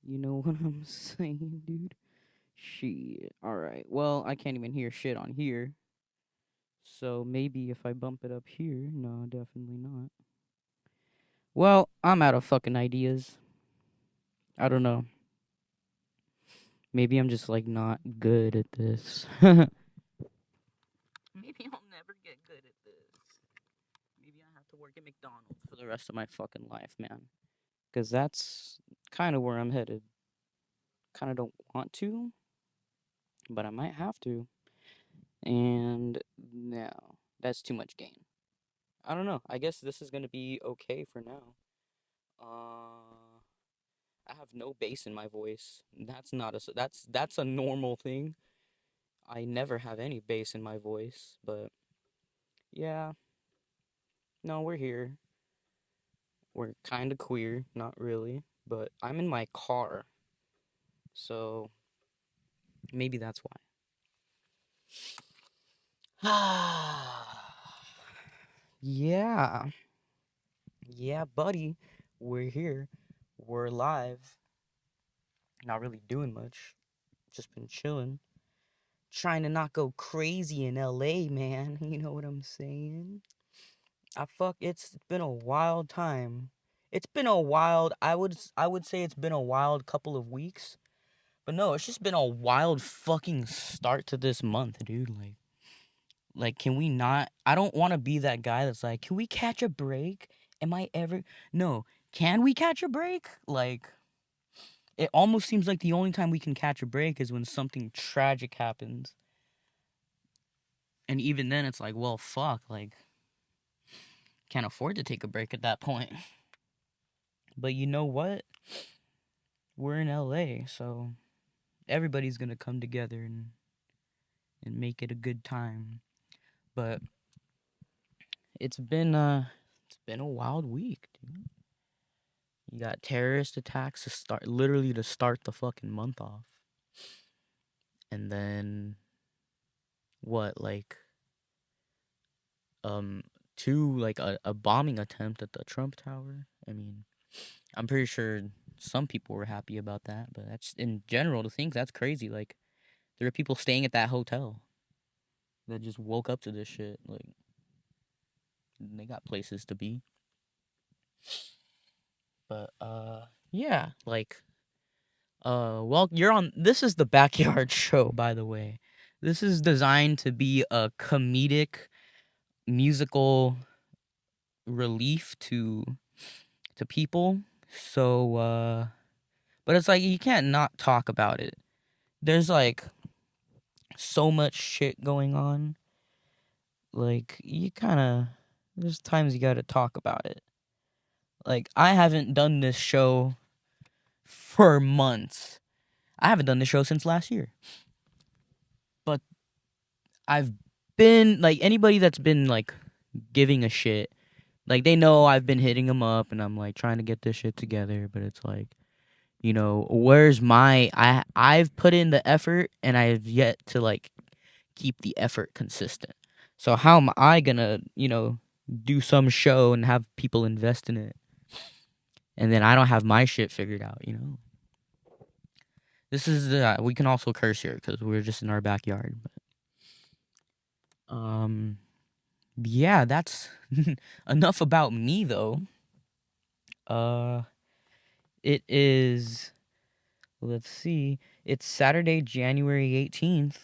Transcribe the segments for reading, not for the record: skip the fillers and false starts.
You know what I'm saying, dude? Shit. Alright. Well, I can't even hear shit on here. So maybe if I bump it up here. No, definitely not. Well, I'm out of fucking ideas. I don't know. Maybe I'm just like not good at this. Maybe I'll never get good at this. Maybe I have to work at McDonald's for the rest of my fucking life, man. Because that's kind of where I'm headed. Kind of don't want to, but I might have to. And no, that's too much gain. I don't know. I guess this is gonna be okay for now. I have no bass in my voice. That's not a that's a normal thing. I never have any bass in my voice, but yeah, no, we're here. We're kind of queer, not really, but I'm in my car, so maybe that's why. Yeah, yeah, buddy, we're here. We're live. Not really doing much. Just been chilling. Trying to not go crazy in LA, man. You know what I'm saying? It's been a wild time. It's been a wild I would say it's been a wild couple of weeks. But no, it's just been a wild fucking start to this month, dude. Like can we not I don't want to be that guy that's like, "Can we catch a break?" Am I ever No, can we catch a break? Like it almost seems like the only time we can catch a break is when something tragic happens. And even then it's like, well, fuck, like can't afford to take a break at that point. But you know what? We're in LA, so everybody's going to come together and make it a good time. But it's been a wild week, dude. You got terrorist attacks to start the fucking month off. And then what like um two like a bombing attempt at the Trump Tower. I mean, I'm pretty sure some people were happy about that, but that's in general to think that's crazy. Like there are people staying at that hotel that just woke up to this shit. Like they got places to be. But yeah, like well, you're on this is the backyard show, by the way. This is designed to be a comedic musical relief to people. So but it's like you can't not talk about it. There's like so much shit going on. Like you kind of there's times you got to talk about it. Like I haven't done this show for months. I haven't done this show since last year. But I've been like anybody that's been like giving a shit, like they know I've been hitting them up and I'm like trying to get this shit together, but it's like, where's my I've put in the effort and I've yet to like keep the effort consistent. So how am I gonna, do some show and have people invest in it and then I don't have my shit figured out? This is we can also curse here because we're just in our backyard. But, yeah, that's enough about me though. Uh, it is. Let's see. It's Saturday, January 18th.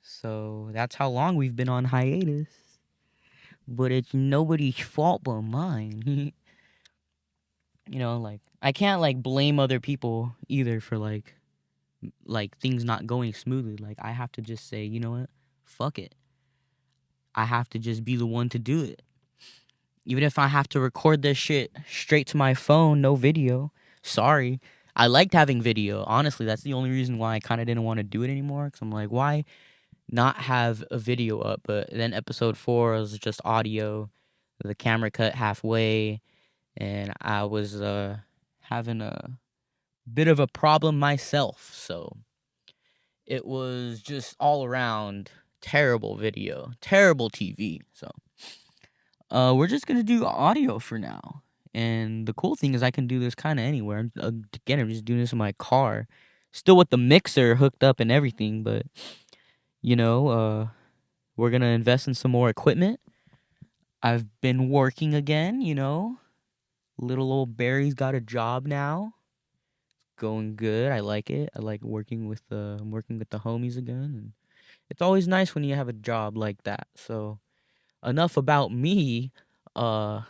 So that's how long we've been on hiatus. But it's nobody's fault but mine. Like I can't like blame other people either for like things not going smoothly. Like I have to just say, you know what? Fuck it. I have to just be the one to do it. Even if I have to record this shit straight to my phone, no video. Sorry. I liked having video. Honestly, that's the only reason why I kind of didn't want to do it anymore. Because I'm like, why not have a video up? But then episode 4 was just audio. The camera cut halfway. And I was having a bit of a problem myself. So it was just all around terrible video, terrible TV. So we're just gonna do audio for now, And the cool thing is I can do this kind of anywhere. Again, I'm just doing this in my car, still with the mixer hooked up and everything. But you know, we're gonna invest in some more equipment. I've been working again. Little old Barry's got a job now. Going good. I like it. I like working with the homies again, and it's always nice when you have a job like that. So enough about me. Uh,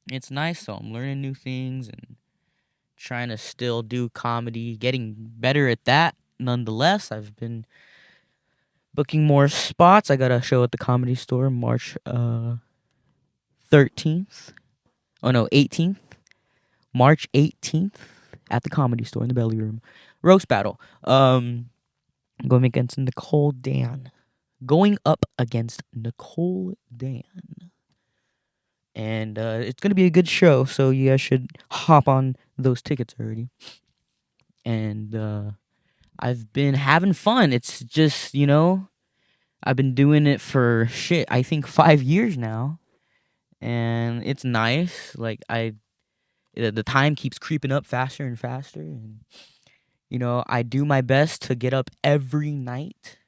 it's nice. So I'm learning new things and trying to still do comedy, getting better at that. Nonetheless, I've been booking more spots. I got a show at the Comedy Store March 13th. Oh no, 18th. March 18th at the Comedy Store in the Belly Room. Roast battle. Going against Nicole Dan. Going up against Nicole Dan. And it's going to be a good show, so you guys should hop on those tickets already. And I've been having fun. It's just, I've been doing it for I think 5 years now. And it's nice. Like, the time keeps creeping up faster and faster. And, I do my best to get up every night.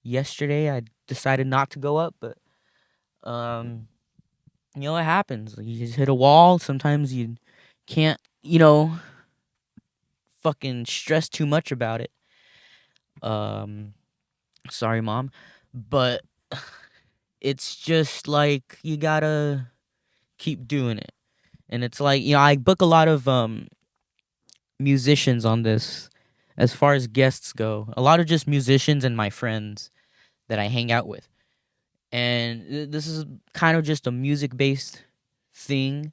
Yesterday, I decided not to go up, but, it happens. You just hit a wall. Sometimes you can't, fucking stress too much about it. Um, Sorry, mom, but it's just like you gotta keep doing it. And it's like, I book a lot of musicians on this as far as guests go. A lot of just musicians and my friends that I hang out with. And this is kind of just a music based thing,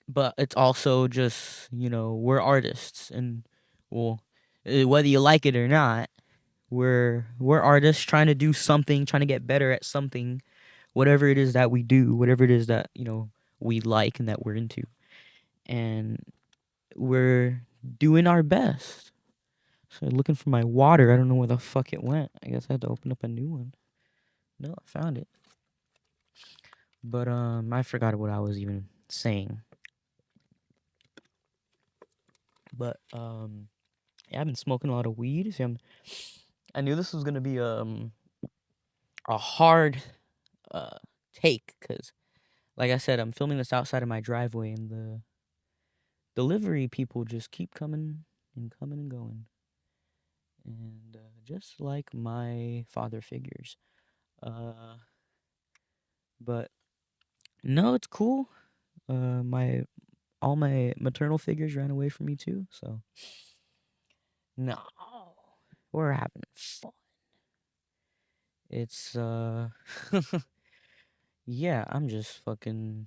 but it's also just, we're artists and well, whether you like it or not, we're artists trying to do something, trying to get better at something, whatever it is that we do, whatever it is that, we like and that we're into. And we're doing our best. So looking for my water. I don't know where the fuck it went. I guess I had to open up a new one. No, I found it. But I forgot what I was even saying. But yeah, I've been smoking a lot of weed. See, I knew this was gonna be a hard uh take because, like I said, I'm filming this outside of my driveway, and the delivery people just keep coming and coming and going, and just like my father figures. Uh, but no, it's cool. My all my maternal figures ran away from me too, so no, we're having fun. It's yeah, I'm just fucking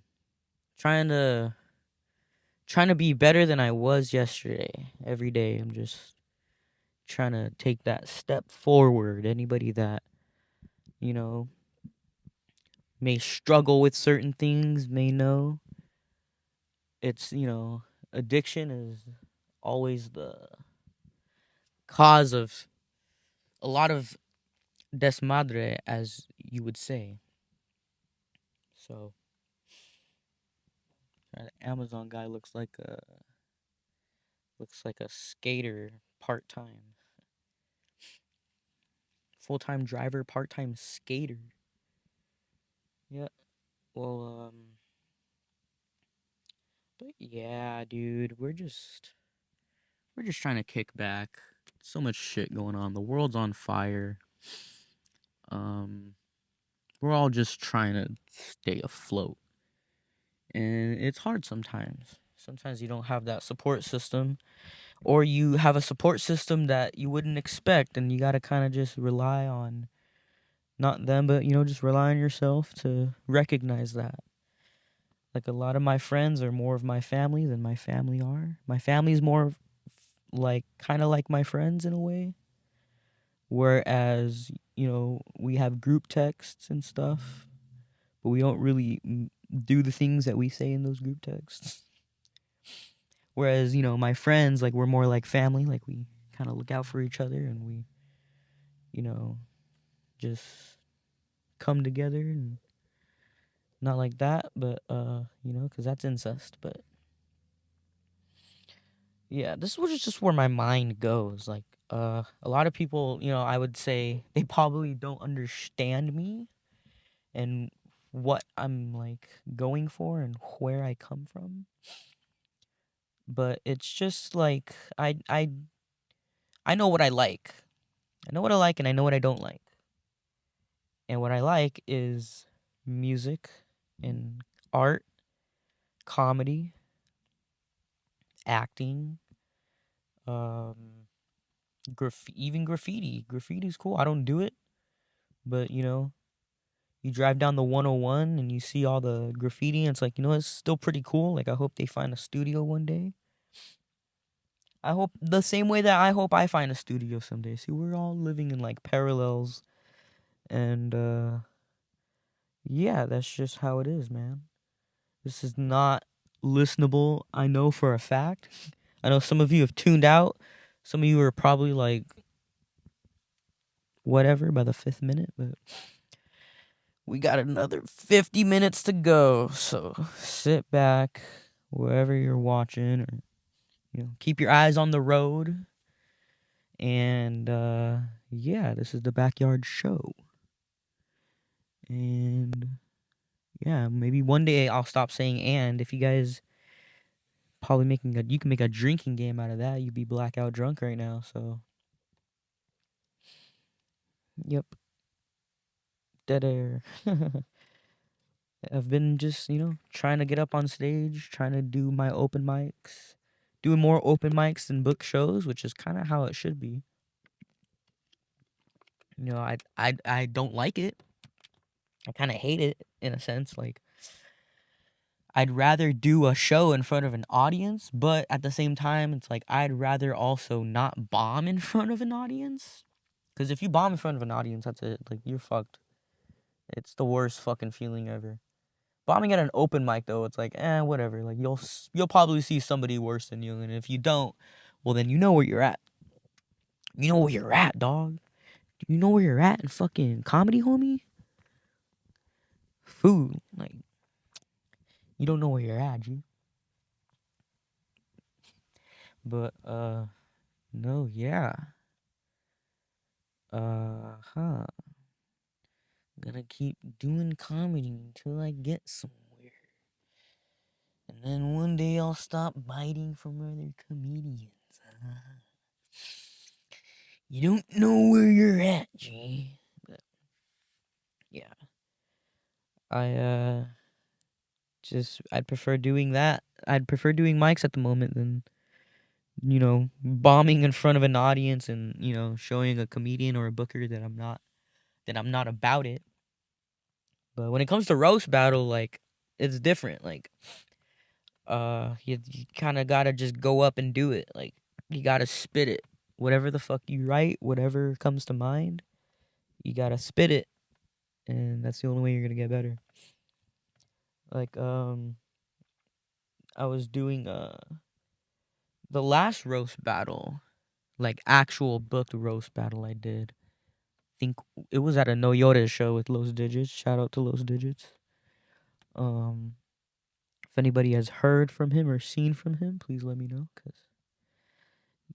trying to trying to be better than I was yesterday. Every day I'm just trying to take that step forward. Anybody that, you know, may struggle with certain things may know it's, addiction is always the cause of a lot of desmadre, as you would say. So, that Amazon guy looks like a skater part-time. Full-time driver, part-time skater. Yeah. Well, but yeah, dude, we're just trying to kick back. So much shit going on. The world's on fire. Um, we're all just trying to stay afloat. And it's hard sometimes. Sometimes you don't have that support system, or you have a support system that you wouldn't expect, and you got to kind of just rely on not them, but just rely on yourself to recognize that. Like, a lot of my friends are more of my family than my family are. My family's more like kind of like my friends in a way. Whereas, we have group texts and stuff, but we don't really do the things that we say in those group texts. Whereas, my friends, like, we're more like family. Like, we kind of look out for each other, and we, just come together and not like that, but you know, because that's incest. But yeah, this was just where my mind goes. Like, a lot of people, you know, I would say they probably don't understand me and what I'm like going for and where I come from. But it's just like I know what I like. I know what I like and I know what I don't like. And what I like is music and art, comedy, acting, um, even graffiti. Graffiti's cool. I don't do it, but you know, you drive down the 101 and you see all the graffiti, and it's like, you know, it's still pretty cool. Like, I hope they find a studio one day. I hope the same way that I hope I find a studio someday. See, we're all living in like parallels, and yeah, that's just how it is, man. This is not listenable. I know for a fact. I know some of you have tuned out. Some of you are probably like, whatever, by the fifth minute, but we got another 50 minutes to go. So sit back wherever you're watching, or, you know, keep your eyes on the road. And yeah, this is the Backyard Show. And yeah, maybe one day I'll stop saying and. If you guys probably you can make a drinking game out of that. You'd be blackout drunk right now. So yep, dead air. I've been just, you know, trying to get up on stage, trying to do my open mics, doing more open mics than book shows, which is kind of how it should be. You know, I don't like it. I kind of hate it in a sense. Like, I'd rather do a show in front of an audience, but at the same time, it's like I'd rather also not bomb in front of an audience. Because if you bomb in front of an audience, that's it. Like, you're fucked. It's the worst fucking feeling ever. Bombing at an open mic though, it's like, whatever. Like, you'll probably see somebody worse than you, and if you don't, well, then you know where you're at. You know where you're at, dog. You know where you're at in fucking comedy, homie. Food, like, you don't know where you're at, G. But no, yeah. Huh. Gonna keep doing comedy until I get somewhere. And then one day I'll stop biting from other comedians. You don't know where you're at, G. But yeah. I I'd prefer doing that. I'd prefer doing mics at the moment than, you know, bombing in front of an audience and, you know, showing a comedian or a booker that I'm not about it. But when it comes to roast battle, like, it's different. Like, you kind of gotta just go up and do it. Like, you gotta spit it. Whatever the fuck you write, whatever comes to mind, you gotta spit it, and that's the only way you're gonna get better. Like, I was doing the last roast battle, like actual booked roast battle I did. Think it was at a No Yoda show with Los Digits. Shout out to Los Digits. Um, if anybody has heard from him or seen from him, please let me know. Cause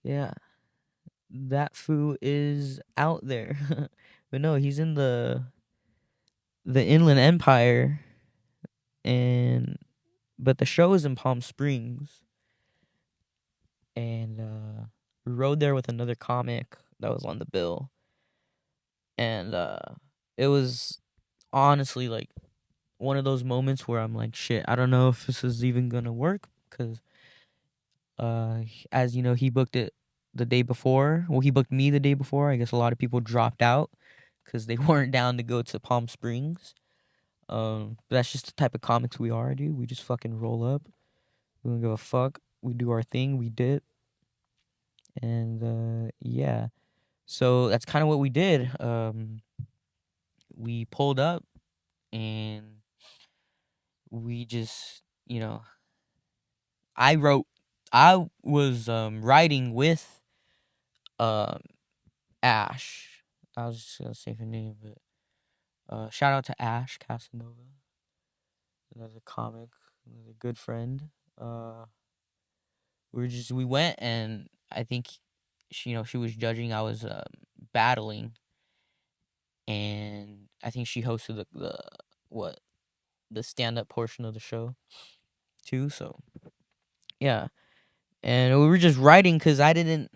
yeah, that foo is out there. But no, he's in the Inland Empire, and but the show is in Palm Springs, and we rode there with another comic that was on the bill, and it was honestly like one of those moments where I'm like, shit, I don't know if this is even gonna work, because as you know, he booked it the day before. Well, he booked me the day before. I guess a lot of people dropped out because they weren't down to go to Palm Springs. But that's just the type of comics we are, dude. We just fucking roll up. We don't give a fuck. We do our thing. We did, and yeah. So that's kind of what we did. We pulled up and we just, you know, I wrote. I was writing with um Ash. I was just gonna say her name, but shout out to Ash Casanova. another comic, another good friend. Uh, we went, and I think she was judging. I was battling, and I think she hosted the what the stand up portion of the show too. So yeah, and we were just writing because I didn't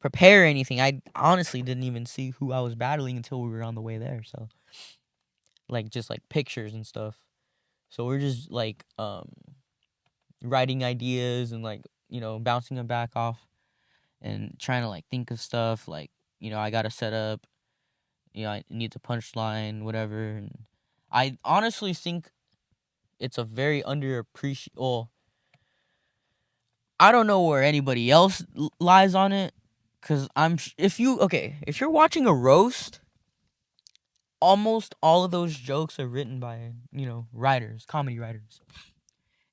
prepare anything. I honestly didn't even see who I was battling until we were on the way there. So like just like pictures and stuff. So we're just like writing ideas and like bouncing them back off and trying to like think of stuff like I got to set up. I need to punchline whatever. And I honestly think it's a very underappreciated. Well, I don't know where anybody else lies on it, cause if you're watching a roast, almost all of those jokes are written by writers, comedy writers,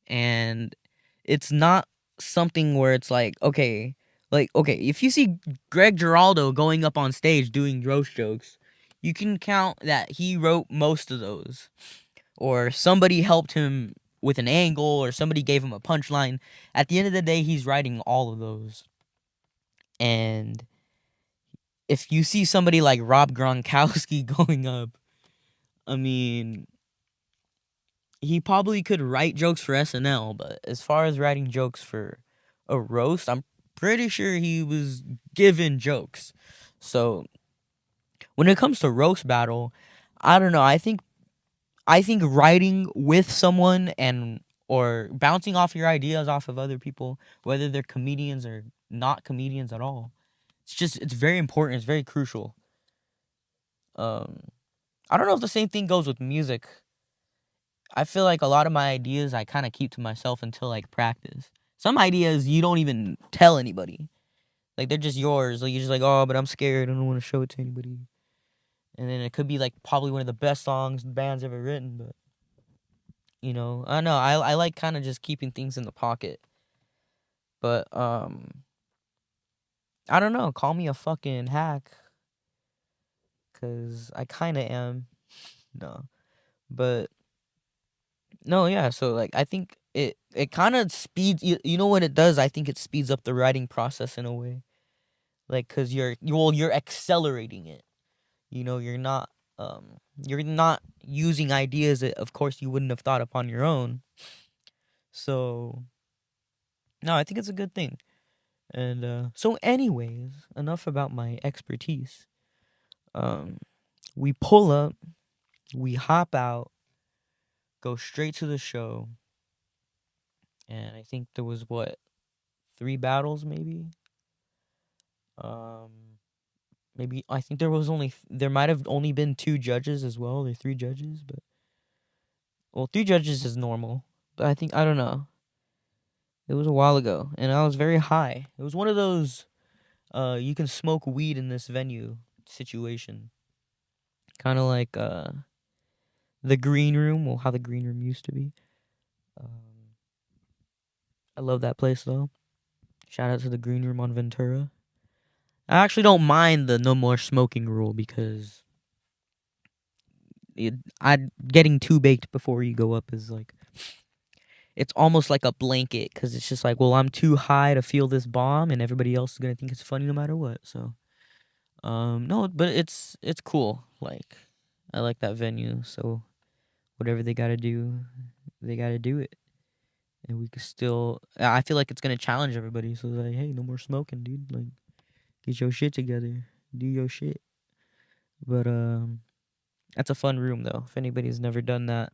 and it's not something where it's like, if you see Greg Giraldo going up on stage doing roast jokes, you can count that he wrote most of those, or somebody helped him with an angle, or somebody gave him a punchline. At the end of the day, he's writing all of those. And if you see somebody like Rob Gronkowski going up, I mean, he probably could write jokes for SNL, but as far as writing jokes for a roast, I'm pretty sure he was given jokes. So when it comes to roast battle, I don't know. I think writing with someone and or bouncing off your ideas off of other people, whether they're comedians or not comedians at all, it's very important. It's very crucial. Um, I don't know if the same thing goes with music. I feel like a lot of my ideas I kind of keep to myself until like practice. Some ideas you don't even tell anybody. Like they're just yours. Like you're just like, oh, but I'm scared. I don't want to show it to anybody. And then it could be like probably one of the best songs the band's ever written. But I know I like kind of just keeping things in the pocket. But I don't know. Call me a fucking hack, cause I kind of am. No, but no, yeah. So like, I think it kind of speeds. You know what it does? I think it speeds up the writing process in a way. Like, cause you're accelerating it. You're not using ideas that, of course, you wouldn't have thought upon your own. So no, I think it's a good thing. And so, anyways, enough about my expertise. Um, we pull up, we hop out, go straight to the show, and I think there was what, three battles maybe. Um, maybe I think there might have only been two judges as well, or three judges, but well, three judges is normal. But I don't know. It was a while ago, and I was very high. It was one of those you can smoke weed in this venue situation. Kind of like the green room, well, how the green room used to be. Um, I love that place though. Shout out to the green room on Ventura. I actually don't mind the no more smoking rule because I getting too baked before you go up is like it's almost like a blanket because it's just like, well, I'm too high to feel this bomb, and everybody else is gonna think it's funny no matter what. So, no, but it's cool. Like, I like that venue. So whatever they gotta do it, and we can still. I feel like it's gonna challenge everybody. So like, hey, no more smoking, dude. Like, get your shit together, do your shit. But that's a fun room though. If anybody's never done that,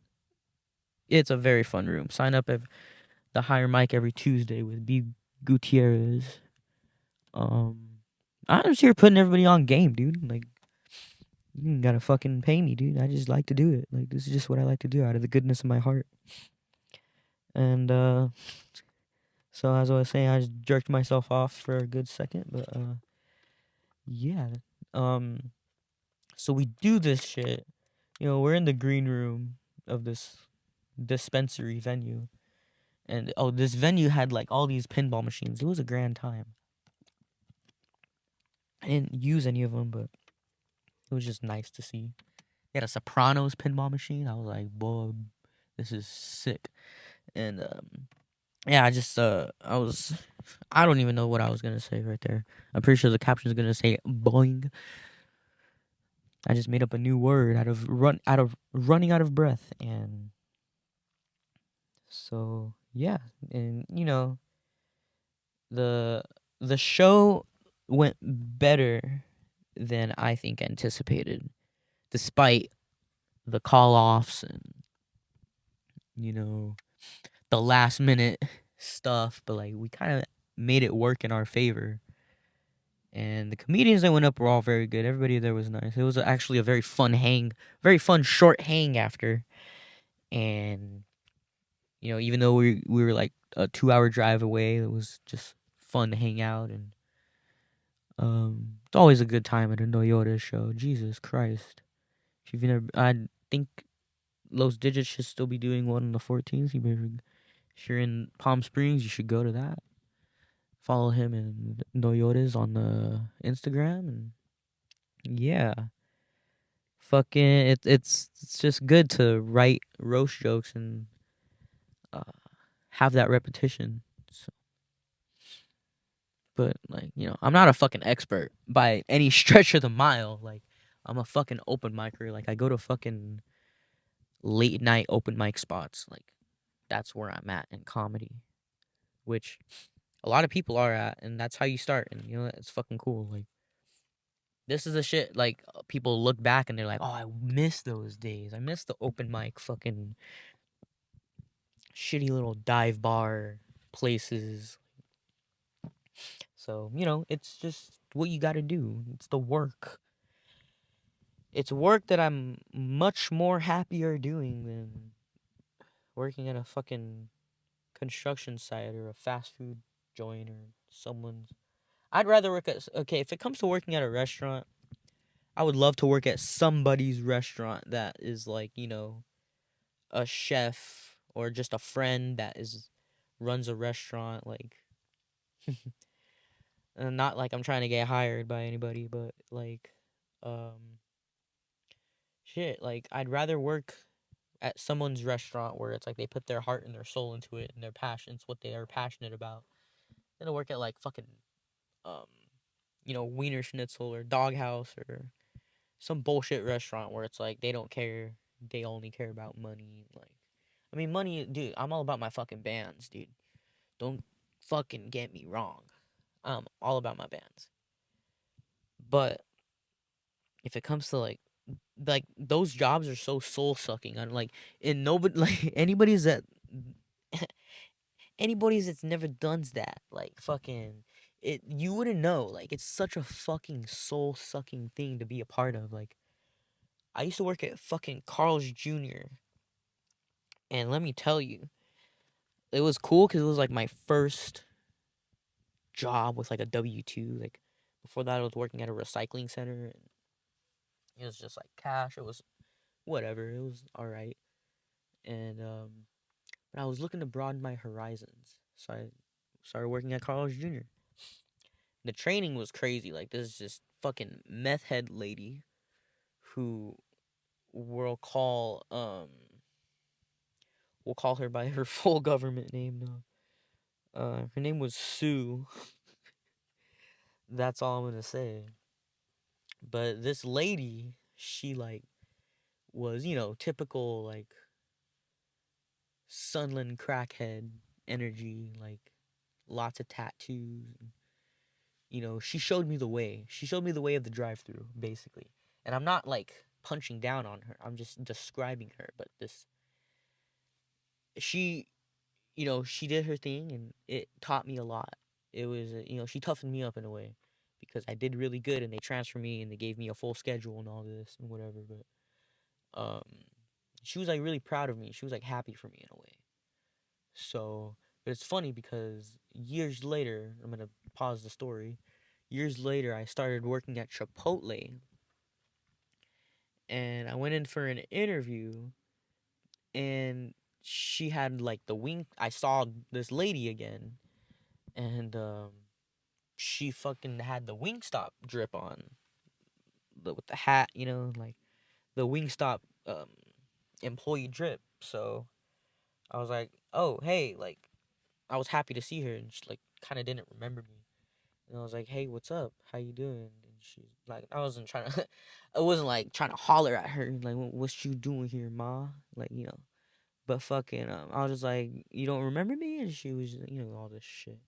it's a very fun room. Sign up at the Higher Mic every Tuesday with B Gutierrez. Um, I'm just here putting everybody on game, dude. Like, you ain't gotta fucking pay me, dude. I just like to do it. Like, this is just what I like to do out of the goodness of my heart. And so as I was saying, I just jerked myself off for a good second, but yeah. Um, so we do this shit. We're in the green room of this dispensary venue, and this venue had like all these pinball machines. It was a grand time. I didn't use any of them, but it was just nice to see. They had a Sopranos pinball machine. I was like, boy, This is sick. And yeah, I don't even know what I was gonna say right there. I'm pretty sure the caption's gonna say boing. I just made up a new word out of running out of breath. And so yeah, and the the show went better than I think anticipated, despite the call offs and you know the last minute stuff. But like we kind of made it work in our favor. And the comedians that went up were all very good. Everybody there was nice. It was actually a very fun hang, very fun short hang after. And even though we were like a 2 hour drive away, it was just fun to hang out. And it's always a good time at a Noyota show. Jesus Christ! If you've never, I think Los Digits should still be doing one on the 14th. If you're in Palm Springs, you should go to that. Follow him and Noyotas on the Instagram, and yeah, fucking it's just good to write roast jokes and uh, have that repetition. So, but like I'm not a fucking expert by any stretch of the mile. Like I'm a fucking open micer. Like I go to fucking late night open mic spots. Like that's where I'm at in comedy, which a lot of people are at, and that's how you start. And it's fucking cool. Like this is the shit. Like people look back and they're like, "Oh, I miss those days. I miss the open mic fucking shitty little dive bar places." So it's just what you got to do. It's the work. It's work that I'm much more happier doing than working at a fucking construction site or a fast food joint or someone's. I'd rather work at. Okay, if it comes to working at a restaurant, I would love to work at somebody's restaurant that is like, a chef or just a friend that is runs a restaurant. Like, not like I'm trying to get hired by anybody, but like, um, shit. Like, I'd rather work at someone's restaurant where it's like they put their heart and their soul into it and their passions, what they are passionate about, than to work at like fucking, um, Wiener Schnitzel or Doghouse or some bullshit restaurant where it's like they don't care. They only care about money. Like, I mean, money, dude. I'm all about my fucking bands, dude. Don't fucking get me wrong. I'm all about my bands. But if it comes to like those jobs are so soul sucking. I'm like, and nobody like anybody's that's never done that. Like fucking it, you wouldn't know. Like it's such a fucking soul sucking thing to be a part of. Like I used to work at fucking Carl's Jr. And let me tell you, it was cool because it was like my first job with like a W-2. Like before that, I was working at a recycling center, and it was just like cash. It was whatever. It was all right, and but I was looking to broaden my horizons, so I started working at Carl's Jr. The training was crazy. Like this is just fucking meth head lady who we'll call we'll call her by her full government name now. Her name was Sue. That's all I'm gonna say. But this lady, she like was, typical like Sunland crackhead energy, like lots of tattoos. She showed me the way. She showed me the way of the drive-through, basically. And I'm not like punching down on her. I'm just describing her. But she, she did her thing, and it taught me a lot. It was, she toughened me up in a way because I did really good, and they transferred me, and they gave me a full schedule and all this and whatever. But um, she was like really proud of me. She was like happy for me in a way. So, but it's funny because years later, I'm gonna pause the story. Years later, I started working at Chipotle, and I went in for an interview, and she had like the wing. I saw this lady again, and she fucking had the Wingstop drip on, with the hat, like the Wingstop employee drip. So I was like, oh, hey, like, I was happy to see her, and she, like, kind of didn't remember me. And I was like, hey, what's up? How you doing? And she's like, I wasn't trying to, I wasn't, like, trying to holler at her, like, what you doing here, ma? Like, but fucking, I was just like, you don't remember me? And she was, all this shit.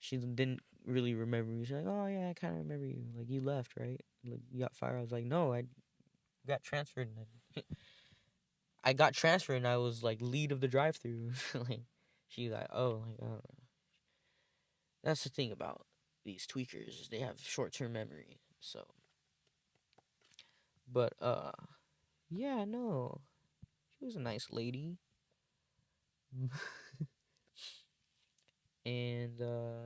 She didn't really remember me. She's like, oh, yeah, I kind of remember you. Like, you left, right? Like, you got fired. I was like, no, I got transferred. And I got transferred, and I was, like, lead of the drive-thru. Like, she's like, oh, like, I don't know. That's the thing about these tweakers. They have short-term memory. So, but, yeah, no. She was a nice lady. And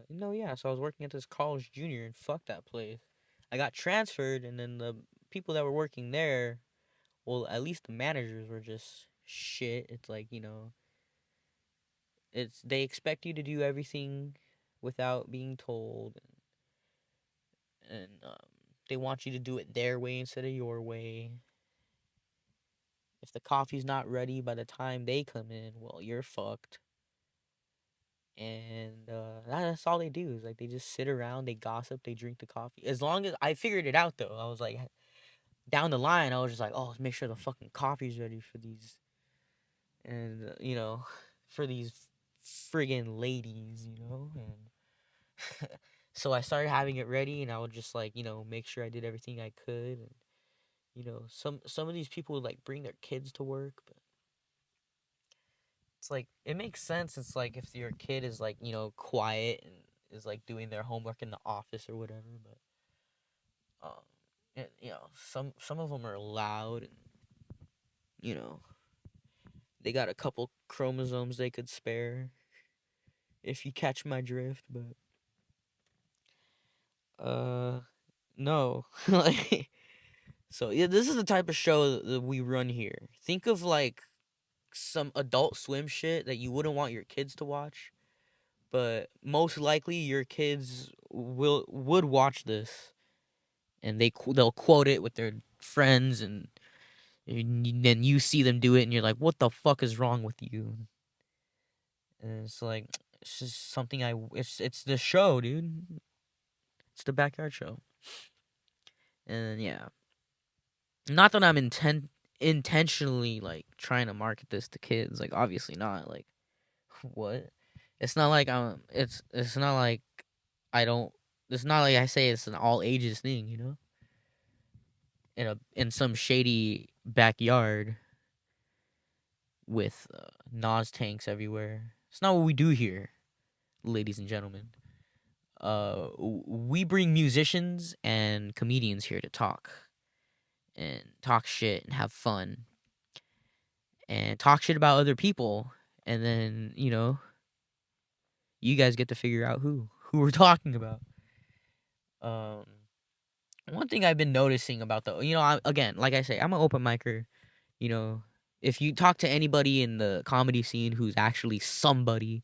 no, yeah, so I was working at this college junior, and fuck that place. I got transferred, and then the people that were working there, well, at least the managers were just shit. It's like, it's they expect you to do everything without being told, and they want you to do it their way instead of your way. If the coffee's not ready by the time they come in, well, you're fucked. And that's all they do is like they just sit around, they gossip, they drink the coffee. As long as I figured it out though, I was like down the line, I was just like, oh, make sure the fucking coffee's ready for these, and for these friggin' ladies, and so I started having it ready, and I would just like make sure I did everything I could, and some of these people would like bring their kids to work, but it's like it makes sense. It's like if your kid is like quiet and is like doing their homework in the office or whatever, but and, some of them are loud, and you know they got a couple chromosomes they could spare, if you catch my drift. But no, like, so yeah, this is the type of show that we run here. Think of like some Adult Swim shit that you wouldn't want your kids to watch, but most likely your kids would watch this, and they'll quote it with their friends, and then you see them do it, and you're like, "What the fuck is wrong with you?" And it's like, it's just something it's the show, dude. It's the backyard show, and yeah, not that I'm intentionally like trying to market this to kids. Like, obviously not. Like, what? It's not like It's not like I don't. It's not like I say it's an all ages thing. In some shady backyard with Nas tanks everywhere. It's not what we do here, ladies and gentlemen. We bring musicians and comedians here to talk shit and have fun and talk shit about other people, and then you guys get to figure out who we're talking about. Um, One thing I've been noticing about again, like I say, I'm an open micer. You know, if you talk to anybody in the comedy scene who's actually somebody,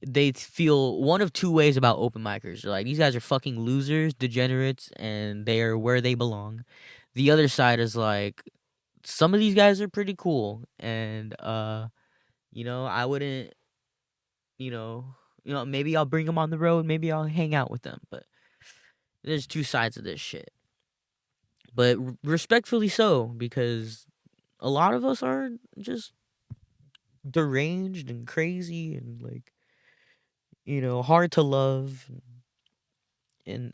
they feel one of two ways about open micers. They're like, these guys are fucking losers, degenerates, and they are where they belong. The other side is like, some of these guys are pretty cool, and I wouldn't, maybe I'll bring them on the road, maybe I'll hang out with them, but there's two sides of this shit. But respectfully so, because a lot of us are just deranged and crazy and like hard to love, and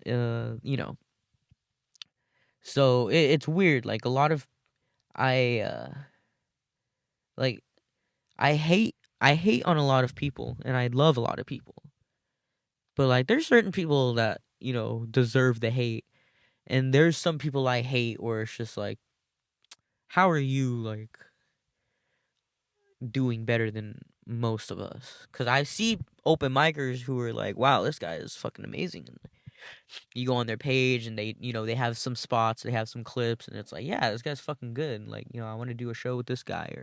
so it's weird. Like, a lot of I like I hate on a lot of people, and I love a lot of people, but like there's certain people that deserve the hate, and there's some people I hate where it's just like, how are you like doing better than most of us? Because I see open micers who are like, wow, this guy is fucking amazing. And you go on their page, and they have some spots, they have some clips, and it's like, yeah, this guy's fucking good. And like, I want to do a show with this guy.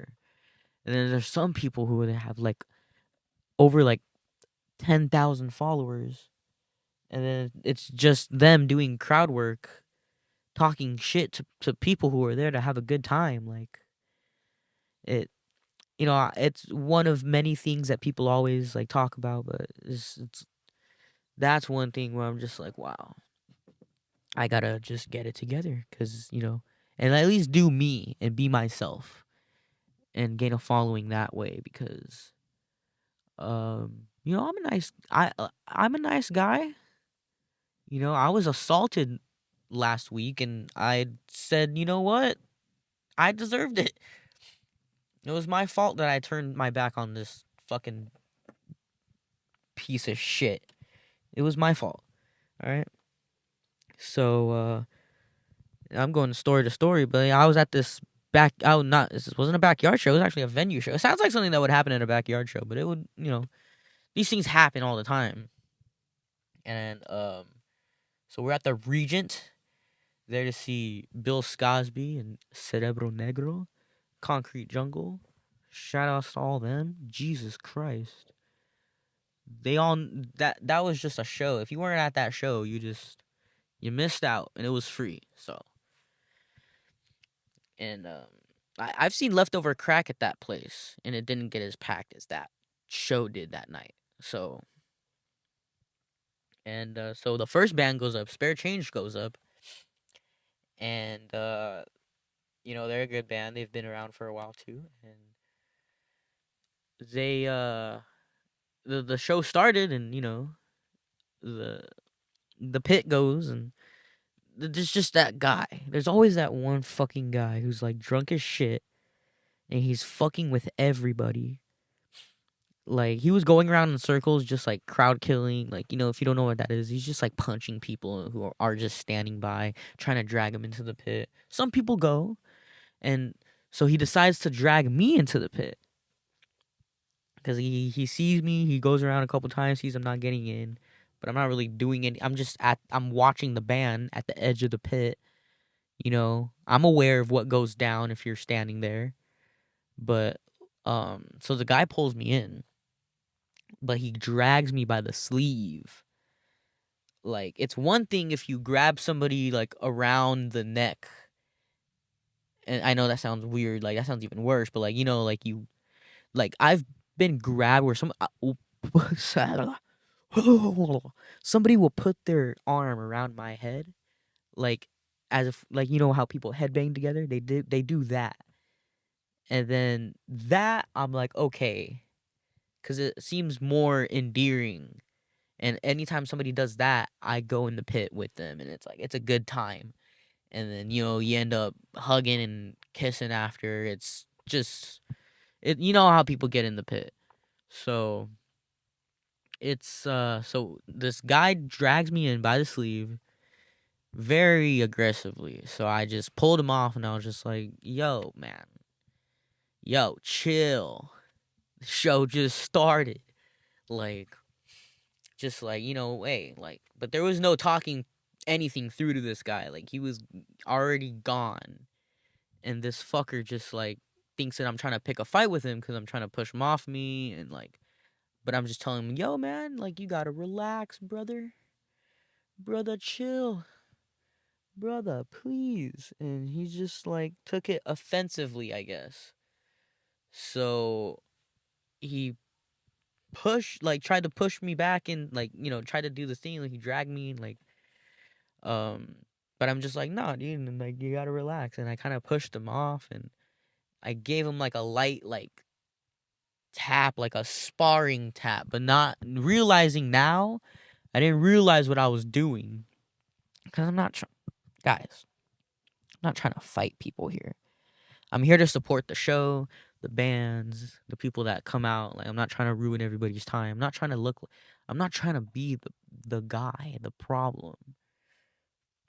And then there's some people who have like over like 10,000 followers, and then it's just them doing crowd work, talking shit to people who are there to have a good time. Like, it it's one of many things that people always like talk about, but that's one thing where I'm just like, wow, I gotta just get it together, because and at least do me and be myself and gain a following that way, because I'm a nice guy. I was assaulted last week, and I said, you know what, I deserved it. It was my fault that I turned my back on this fucking piece of shit. It was my fault. All right. So I'm going story to story, but I was at this this wasn't a backyard show. It was actually a venue show. It sounds like something that would happen at a backyard show, but it would, these things happen all the time. And so we're at the Regent there to see Bill Scosby and Cerebro Negro, Concrete Jungle. Shout outs to all them. Jesus Christ. They all that was just a show. If you weren't at that show, you missed out, and it was free. So, and I've seen Leftover Crack at that place, and it didn't get as packed as that show did that night. So, and so the first band goes up, Spare Change goes up, and they're a good band. They've been around for a while too, and they the show started, and the the pit goes, and there's just that guy. There's always that one fucking guy who's like drunk as shit, and he's fucking with everybody. Like, he was going around in circles, just like crowd killing. Like, if you don't know what that is, he's just like punching people who are just standing by, trying to drag him into the pit. Some people go, and so he decides to drag me into the pit because he sees me. He goes around a couple times, sees I'm not getting in, but I'm not really doing any. I'm watching the band at the edge of the pit. I'm aware of what goes down if you're standing there, but so the guy pulls me in, but he drags me by the sleeve. Like, it's one thing if you grab somebody like around the neck, and I know that sounds weird, like that sounds even worse, but like I've been grabbed where somebody will put their arm around my head, like as if, like, how people headbang together, they do that, and then that I'm like, okay, because it seems more endearing. And anytime somebody does that, I go in the pit with them, and it's like, it's a good time. And then you end up hugging and kissing after. It's just you know how people get in the pit. So so this guy drags me in by the sleeve very aggressively. So I just pulled him off, and I was just like, "Yo, man, yo, chill. The show just started." Like, just like, hey, like, but there was no talking anything through to this guy. Like, he was already gone, and this fucker just like thinks that I'm trying to pick a fight with him because I'm trying to push him off me, and like, but I'm just telling him, yo, man, like, you gotta relax, brother, chill, brother, please. And he just like took it offensively, I guess. So he tried to push me back, and like, tried to do the thing, like he dragged me, and like, Um, but I'm just like, nah, dude, and like, you gotta relax. And I kind of pushed him off, and I gave him like a light, like, tap, like a sparring tap, but not realizing now, I didn't realize what I was doing, because guys, I'm not trying to fight people here. I'm here to support the show, the bands, the people that come out. Like, I'm not trying to ruin everybody's time. I'm not trying to be the guy, the problem.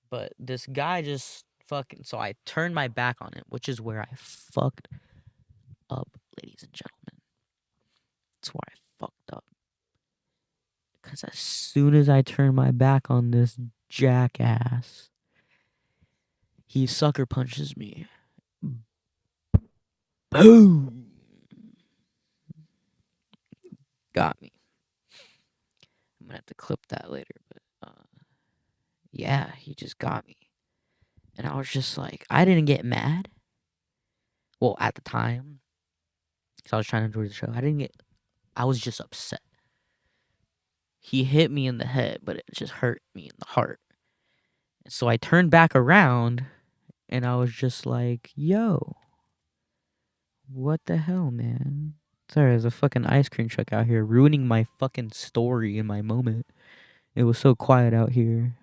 But this guy just fucking. So I turned my back on him, which is where I fucked up, ladies and gentlemen. That's where I fucked up. Because as soon as I turned my back on this jackass, he sucker punches me. Boom! Got me. I'm gonna have to clip that later, but yeah, he just got me. And I was just like, I didn't get mad. Well, at the time, So I was trying to enjoy the show. I was just upset. He hit me in the head, but it just hurt me in the heart. So I turned back around and I was just like, yo, what the hell, man? Sorry, there's a fucking ice cream truck out here ruining my fucking story in my moment. It was so quiet out here.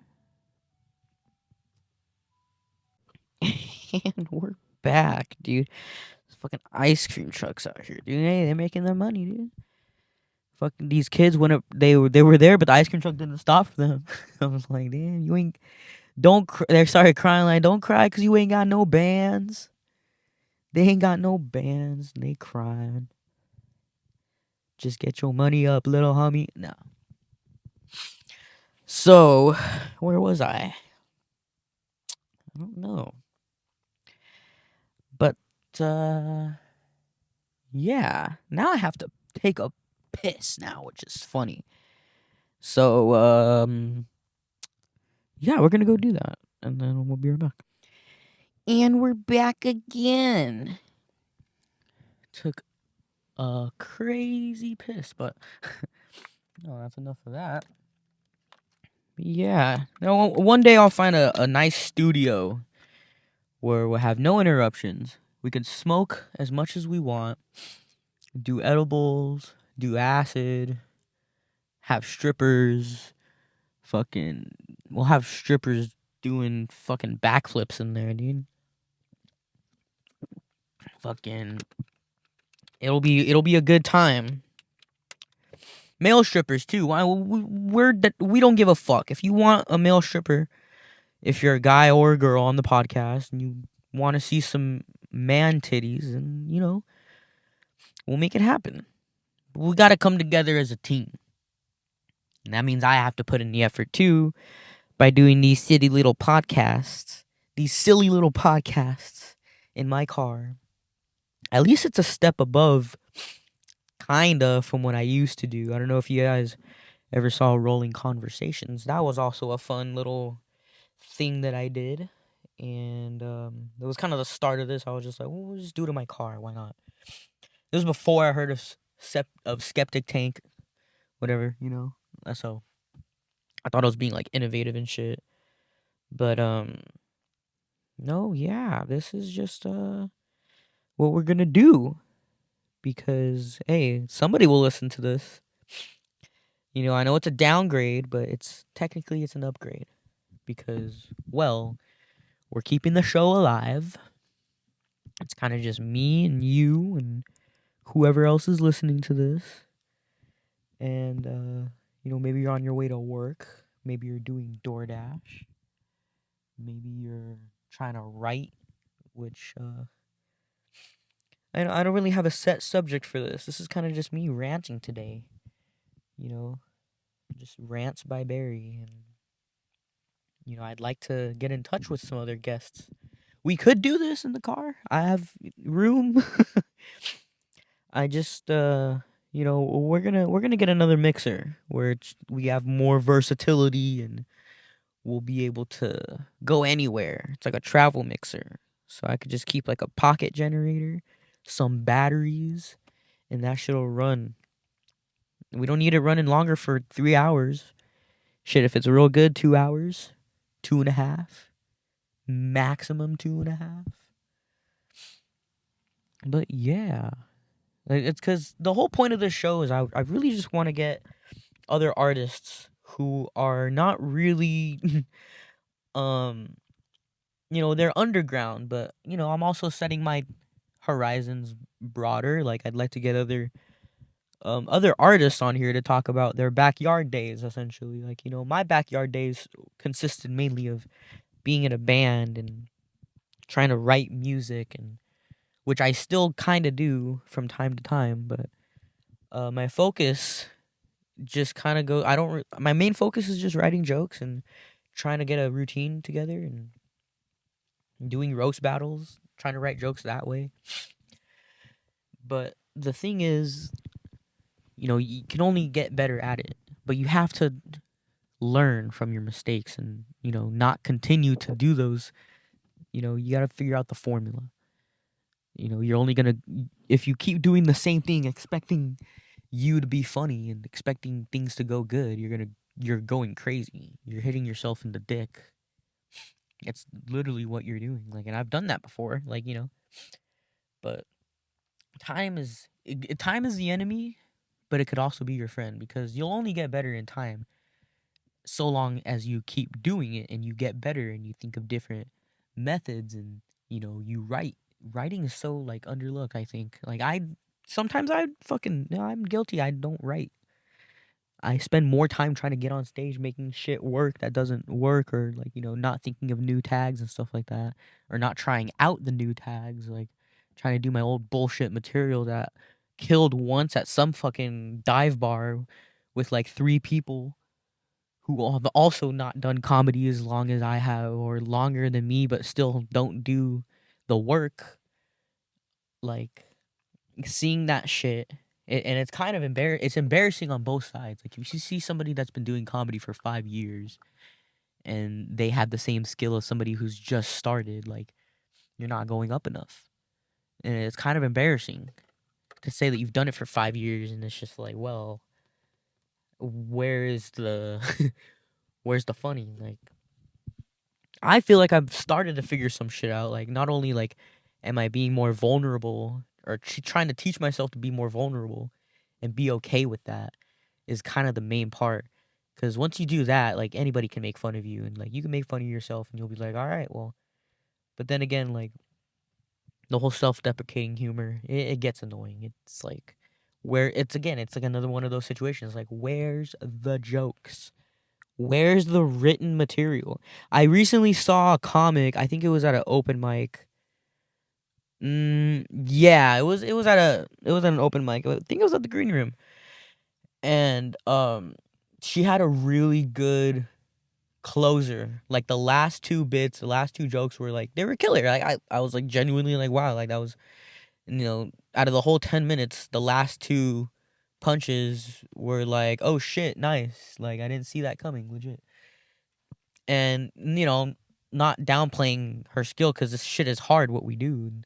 And we're back, dude. There's fucking ice cream trucks out here, dude. Hey, they're making their money, dude. Fucking these kids went up. They were there, but the ice cream truck didn't stop for them. I was like, damn, you ain't. Don't. They started crying like, don't cry, cause you ain't got no bands. They ain't got no bands. And they crying. Just get your money up, little homie. No. So, where was I? I don't know. But yeah. Now I have to take a piss now, which is funny. So yeah, we're gonna go do that, and then we'll be right back. And we're back again. Took a crazy piss, but no, that's enough of that. Yeah. No, one day I'll find a nice studio where we'll have no interruptions. We can smoke as much as we want, do edibles, do acid, have strippers, fucking. We'll have strippers doing fucking backflips in there, dude. Fucking. It'll be a good time. Male strippers too. Why we don't give a fuck. If you want a male stripper, if you're a guy or a girl on the podcast and you want to see some man titties, and we'll make it happen. But we got to come together as a team. And that means I have to put in the effort too by doing these silly little podcasts. These silly little podcasts in my car. At least it's a step above kinda from what I used to do. I don't know if you guys ever saw Rolling Conversations. That was also a fun little thing that I did. And it was kind of the start of this. I was just like, well, we'll just do it in my car. Why not? This was before I heard of Skeptic Tank, whatever, So I thought I was being like innovative and shit. But no, yeah, this is just what we're gonna do. Because hey, somebody will listen to this. I know it's a downgrade, but it's an upgrade. Because, well, we're keeping the show alive. It's kind of just me and you and whoever else is listening to this. And, maybe you're on your way to work. Maybe you're doing DoorDash. Maybe you're trying to write, which, I don't really have a set subject for this. This is kind of just me ranting today. Just rants by Barry. And, I'd like to get in touch with some other guests. We could do this in the car. I have room. I just we're gonna get another mixer where we have more versatility and we'll be able to go anywhere. It's like a travel mixer. So I could just keep like a pocket generator, some batteries, and that shit'll run. We don't need it running longer for 3 hours. Shit, if it's real good, 2 hours, 2.5, maximum 2.5. But yeah, it's because the whole point of this show is I really just want to get other artists who are not really, they're underground, but I'm also setting my horizons broader. Like I'd like to get other artists on here to talk about their backyard days, essentially. Like my backyard days consisted mainly of being in a band and trying to write music, and which I still kind of do from time to time, but my focus just kind of go. I don't. My main focus is just writing jokes and trying to get a routine together and doing roast battles, trying to write jokes that way. But the thing is, you can only get better at it, but you have to learn from your mistakes and not continue to do those. You got to figure out the formula. You're only gonna if you keep doing the same thing, expecting you to be funny and expecting things to go good, you're going crazy. You're hitting yourself in the dick. It's literally what you're doing. Like, and I've done that before. Like, but time is the enemy, but it could also be your friend because you'll only get better in time so long as you keep doing it and you get better and you think of different methods and you write. Writing is so like underlooked, I think. Like I sometimes I fucking no, I'm guilty. I don't write. I spend more time trying to get on stage making shit work that doesn't work or like, not thinking of new tags and stuff like that or not trying out the new tags like trying to do my old bullshit material that killed once at some fucking dive bar with like 3 people who have also not done comedy as long as I have or longer than me but still don't do the work like seeing that shit and it's kind of it's embarrassing on both sides. Like if you see somebody that's been doing comedy for 5 years and they have the same skill as somebody who's just started, like you're not going up enough. And it's kind of embarrassing to say that you've done it for 5 years and it's just like, well, where is the where's the funny? Like I feel like I've started to figure some shit out. Like not only like am I being more vulnerable or trying to teach myself to be more vulnerable and be okay with that is kind of the main part. Because once you do that, like anybody can make fun of you and like you can make fun of yourself and you'll be like, all right, well. But then again, like the whole self-deprecating humor, it gets annoying. It's like where it's like another one of those situations. Like where's the jokes? Where's the written material? I recently saw a comic. I think it was at an open mic. Yeah, it was at an open mic. I think it was at the green room, and she had a really good closer. Like the last two bits, the last two jokes were like they were killer. Like I was like genuinely like wow, like that was out of the whole 10 minutes, the last two punches were like oh shit, nice. Like I didn't see that coming, legit. And not downplaying her skill because this shit is hard what we do and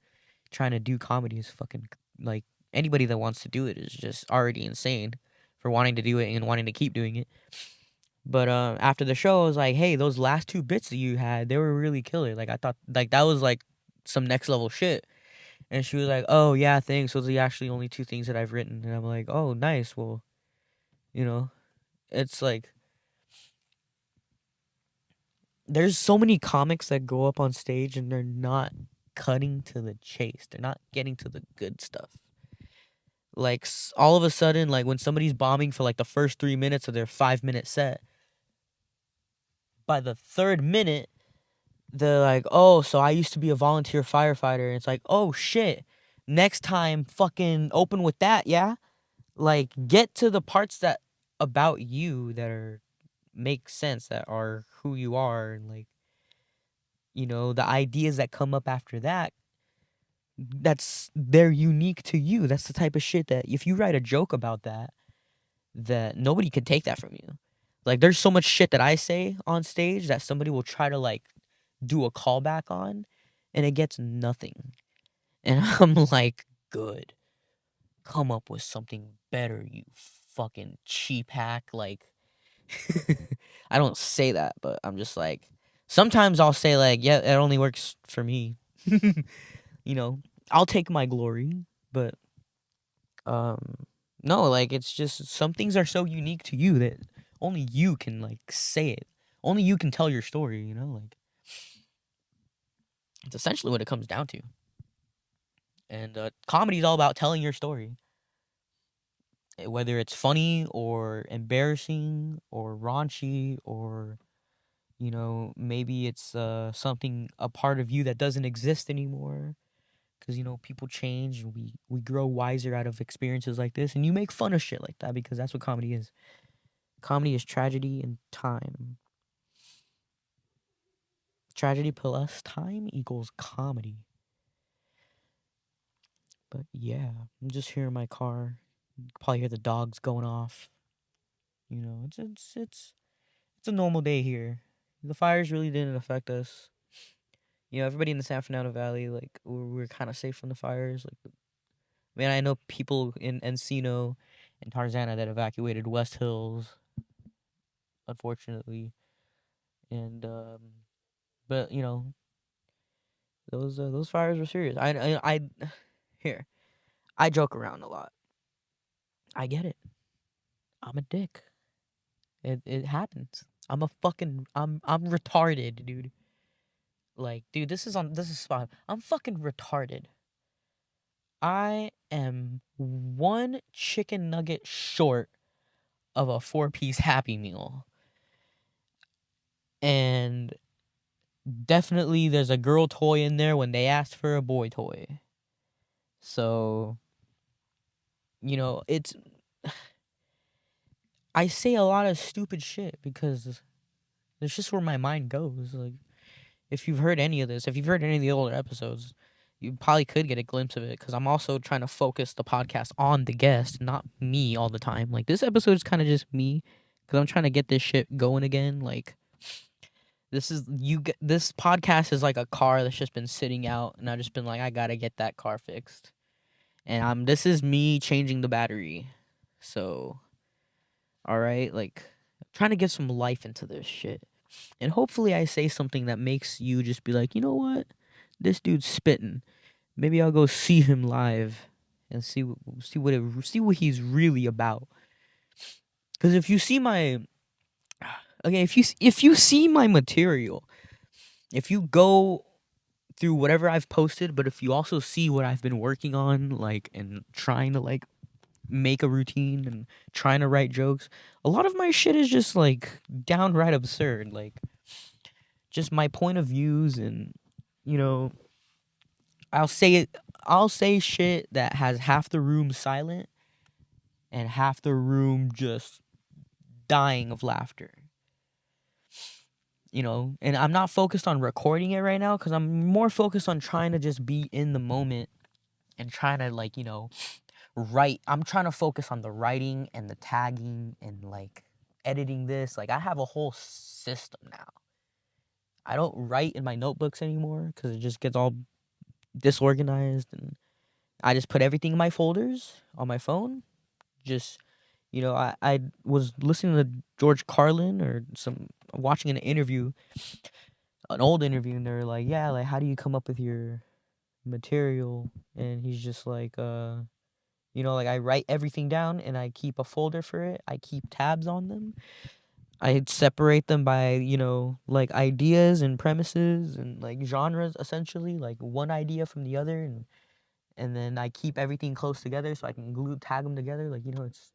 trying to do comedy is fucking like anybody that wants to do it is just already insane for wanting to do it and wanting to keep doing it. But after the show I was like, hey, those last two bits that you had, they were really killer. Like I thought like that was like some next level shit. And she was like, oh yeah, thanks, those are actually only two things that I've written. And I'm like, oh nice, well, you know it's like there's so many comics that go up on stage and they're not cutting to the chase. They're not getting to the good stuff. Like all of a sudden, like when somebody's bombing for like the first 3 minutes of their 5 minute set, by the third minute, they're like, "Oh, so I used to be a volunteer firefighter." And it's like, "Oh shit, next time, fucking open with that, yeah." Like get to the parts that about you that are make sense, that are who you are, and like the ideas that come up after that, they're unique to you. That's the type of shit that if you write a joke about that nobody could take that from you. Like there's so much shit that I say on stage that somebody will try to like do a callback on and it gets nothing. And I'm like, good. Come up with something better, you fucking cheap hack. Like I don't say that, but I'm just like sometimes I'll say like, yeah, it only works for me. you know, I'll take my glory, but no, like it's just some things are so unique to you that only you can like say it. Only you can tell your story. Like it's essentially what it comes down to. And comedy is all about telling your story. Whether it's funny or embarrassing or raunchy or maybe it's something a part of you that doesn't exist anymore because people change and we grow wiser out of experiences like this and you make fun of shit like that because that's what comedy is. Comedy is tragedy and time. Tragedy plus time equals comedy. But yeah, I'm just here in my car. You can probably hear the dogs going off. It's a normal day here. The fires really didn't affect us. everybody in the San Fernando Valley, like we're kind of safe from the fires. Like, man, I know people in Encino and Tarzana that evacuated West Hills, unfortunately, and but those fires were serious. I here I joke around a lot. I get it. I'm a dick. It happens. I'm retarded, dude. Like, dude, this is spot. I'm fucking retarded. I am one chicken nugget short of a 4-piece Happy Meal. And definitely there's a girl toy in there when they asked for a boy toy. So, it's I say a lot of stupid shit because it's just where my mind goes. Like, if you've heard any of this, if you've heard any of the older episodes, you probably could get a glimpse of it because I'm also trying to focus the podcast on the guest, not me all the time. Like, this episode is kind of just me because I'm trying to get this shit going again. Like, this podcast is like a car that's just been sitting out, and I've just been like, I gotta get that car fixed, and this is me changing the battery. So, all right, like, I'm trying to get some life into this shit. And hopefully I say something that makes you just be like, you know what? This dude's spitting. Maybe I'll go see him live and see what he's really about. Cuz if you see my okay, if you see my material, if you go through whatever I've posted, but if you also see what I've been working on, like, and trying to, like, make a routine and trying to write jokes, a lot of my shit is just, like, downright absurd. Like, just my point of views, and you know I'll say it. I'll say shit that has half the room silent and half the room just dying of laughter. And I'm not focused on recording it right now because I'm more focused on trying to just be in the moment and trying to, like, write. I'm trying to focus on the writing and the tagging and, like, editing this. Like, I have a whole system now. I don't write in my notebooks anymore because it just gets all disorganized, and I just put everything in my folders on my phone. Just, I was listening to George Carlin or watching an old interview, and they're like, yeah, like, how do you come up with your material? And he's just like, like, I write everything down and I keep a folder for it. I keep tabs on them. I separate them by, like, ideas and premises and, like, genres, essentially, like one idea from the other, and then I keep everything close together so I can tag them together. Like, it's.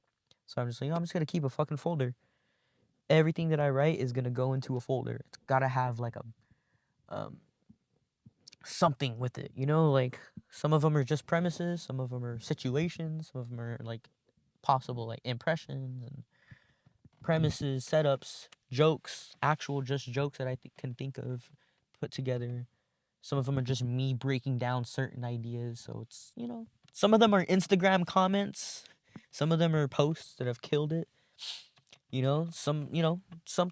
So I'm just like, I'm just gonna keep a fucking folder. Everything that I write is gonna go into a folder. It's gotta have, like, a something with it. Like, some of them are just premises, some of them are situations, some of them are, like, possible, like, impressions and premises, setups, jokes, actual just jokes that I can think of, put together. Some of them are just me breaking down certain ideas. So it's, some of them are Instagram comments. Some of them are posts that have killed it. Some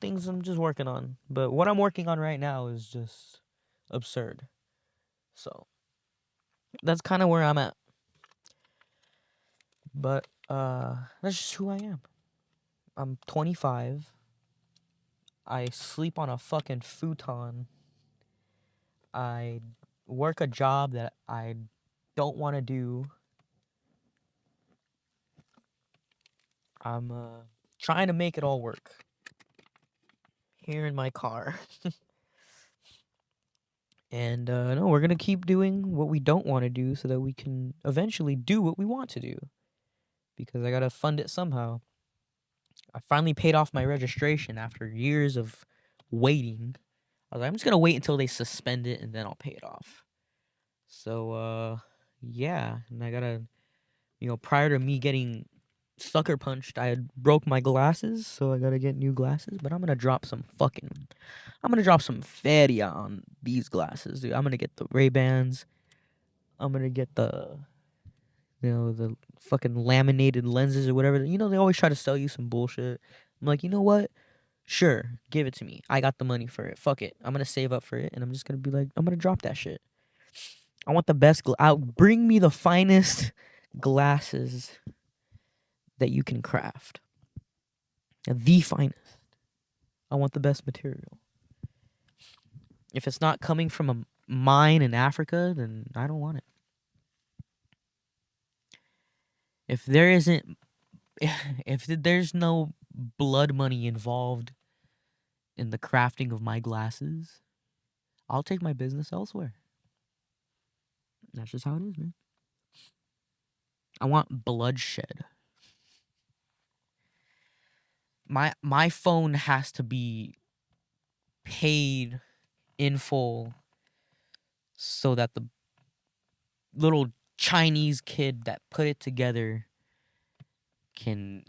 things I'm just working on. But what I'm working on right now is just absurd. So that's kind of where I'm at. But that's just who I am. I'm 25. I sleep on a fucking futon. I work a job that I don't want to do. I'm trying to make it all work here in my car. And no, we're going to keep doing what we don't want to do so that we can eventually do what we want to do. Because I got to fund it somehow. I finally paid off my registration after years of waiting. I was like, I'm just going to wait until they suspend it and then I'll pay it off. So, yeah. And I got to, prior to me getting sucker punched, I had broke my glasses. So I got to get new glasses. But I'm going to drop some feria on these glasses, dude. I'm going to get the Ray-Bans. I'm going to get the fucking laminated lenses or whatever. They always try to sell you some bullshit. I'm like, you know what? Sure, give it to me. I got the money for it. Fuck it. I'm gonna save up for it, and I'm just gonna be like, I'm gonna drop that shit. I want the best. Bring me the finest glasses that you can craft. The finest. I want the best material. If it's not coming from a mine in Africa, then I don't want it. If there isn't, if there's no blood money involved in the crafting of my glasses, I'll take my business elsewhere. That's just how it is, man. I want bloodshed. My phone has to be paid in full so that the little Chinese kid that put it together can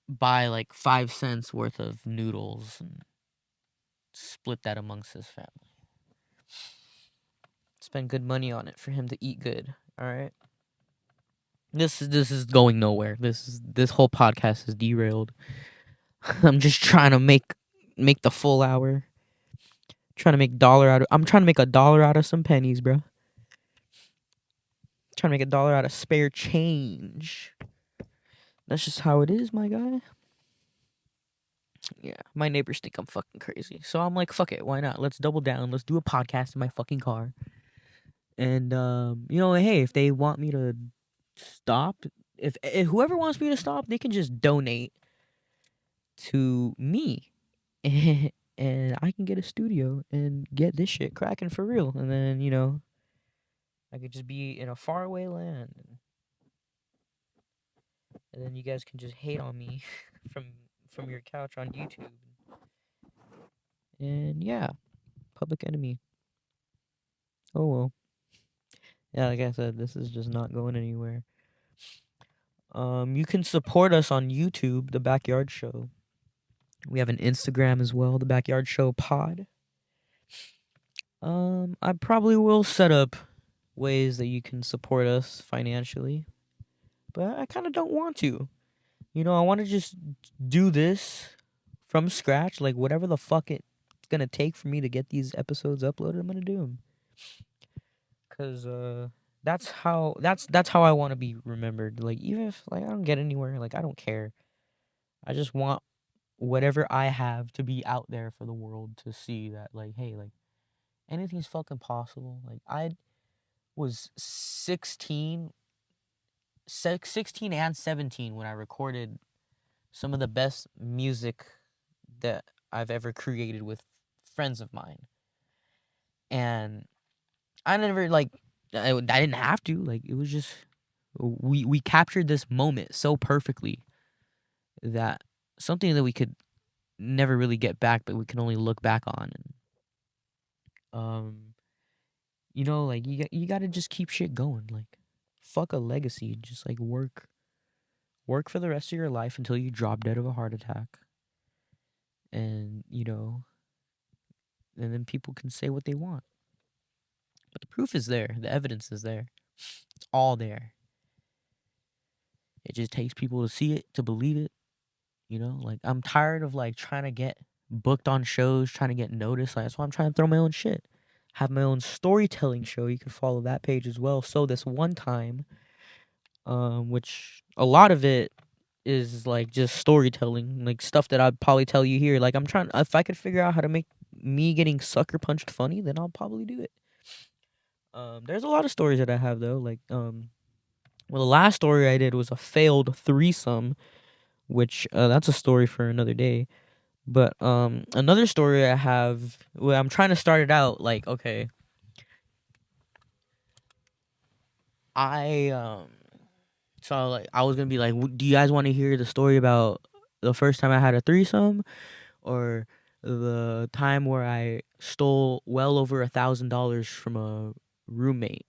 buy like 5 cents worth of noodles and split that amongst his family. Spend good money on it for him to eat good. All right. This is going nowhere. This whole podcast is derailed. I'm just trying to make the full hour. Trying to make I'm trying to make $1 out of some pennies, bro. Trying to make $1 out of spare change. That's just how it is, my guy. Yeah, my neighbors think I'm fucking crazy. So I'm like, fuck it, why not? Let's double down. Let's do a podcast in my fucking car. And hey, if they want me to stop, if whoever wants me to stop, they can just donate to me. And I can get a studio and get this shit cracking for real. And then, I could just be in a faraway land. And then you guys can just hate on me from your couch on YouTube. And yeah, Public Enemy. Oh well. Yeah, like I said, this is just not going anywhere. You can support us on YouTube, The Backyard Show. We have an Instagram as well, The Backyard Show Pod. I probably will set up ways that you can support us financially, but I kind of don't want to. I want to just do this from scratch, like whatever the fuck it's gonna take for me to get these episodes uploaded. I'm gonna do them, cause that's how I want to be remembered. Like even if like I don't get anywhere, like I don't care. I just want whatever I have to be out there for the world to see that like, hey, like anything's fucking possible. Like I was 16 and 17 when I recorded some of the best music that I've ever created with friends of mine. And I never like I didn't have to, like it was just we captured this moment so perfectly that something that we could never really get back, but we can only look back on. And like you got to just keep shit going. Like fuck a legacy, just like work for the rest of your life until you drop dead of a heart attack. And and then people can say what they want. But the proof is there, the evidence is there. It's all there. It just takes people to see it, to believe it. Like I'm tired of like trying to get booked on shows, trying to get noticed. Like that's why I'm trying to throw my own shit. Have my own storytelling show. You can follow that page as well. So this one time, which a lot of it is like just storytelling, like stuff that I'd probably tell you here. Like I'm trying, if I could figure out how to make me getting sucker punched funny, then I'll probably do it. There's a lot of stories that I have though. Like well, the last story I did was a failed threesome, which that's a story for another day. But another story I have, well, I'm trying to start it out like, okay, I so like I was gonna be like, do you guys want to hear the story about the first time I had a threesome, or the time where I stole well over $1,000 from a roommate?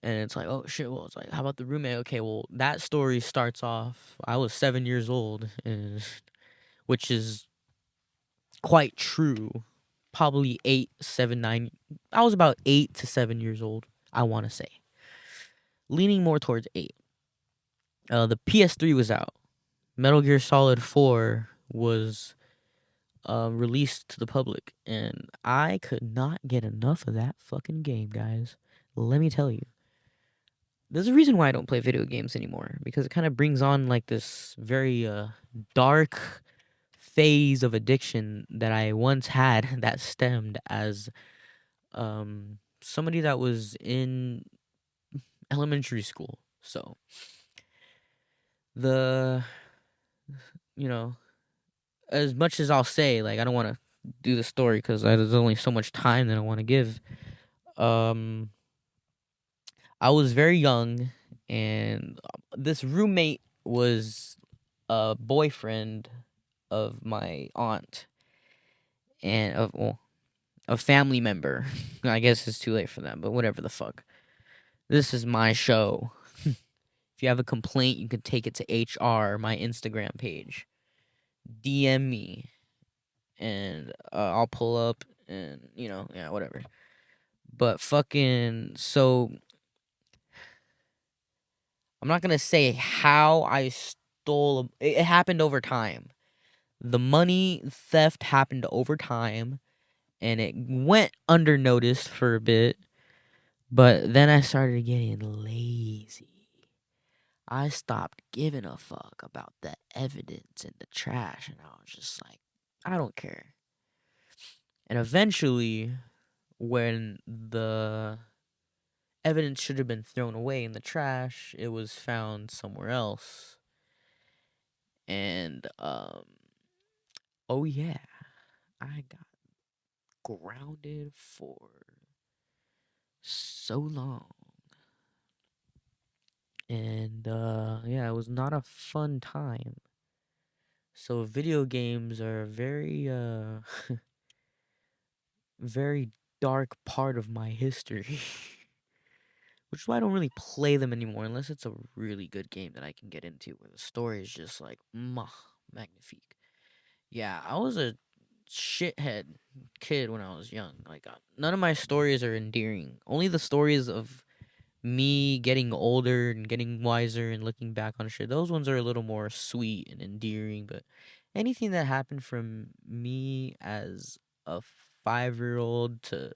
And it's like, oh shit, well, it's like, how about the roommate? Okay, well, that story starts off, I was 7 years old, and which is quite true. Probably 8, 7, 9. I was about 8 to 7 years old, I want to say. Leaning more towards 8. The PS3 was out. Metal Gear Solid 4 was released to the public, and I could not get enough of that fucking game, guys. Let me tell you. There's a reason why I don't play video games anymore, because it kind of brings on like this very dark phase of addiction that I once had that stemmed as somebody that was in elementary school. So the you know, as much as I'll say, like, I don't want to do the story because there's only so much time that I want to give. Um, I was very young, and this roommate was a boyfriend of my aunt and of well, a family member. I guess it's too late for that, but whatever the fuck. This is my show. If you have a complaint, you can take it to HR, my Instagram page. DM me, and I'll pull up, and yeah, whatever. But fucking, so I'm not gonna say how I stole. It happened over time. The money theft happened over time, and it went under notice for a bit. But then I started getting lazy. I stopped giving a fuck about the evidence in the trash, and I was just like, I don't care. And eventually, when the evidence should have been thrown away in the trash, it was found somewhere else. And oh yeah, I got grounded for so long. And yeah, it was not a fun time. So video games are a very very dark part of my history. Which is why I don't really play them anymore unless it's a really good game that I can get into where the story is just like magnifique. Yeah, I was a shithead kid when I was young. Like none of my stories are endearing. Only the stories of me getting older and getting wiser and looking back on shit. Those ones are a little more sweet and endearing, but anything that happened from me as a 5-year-old to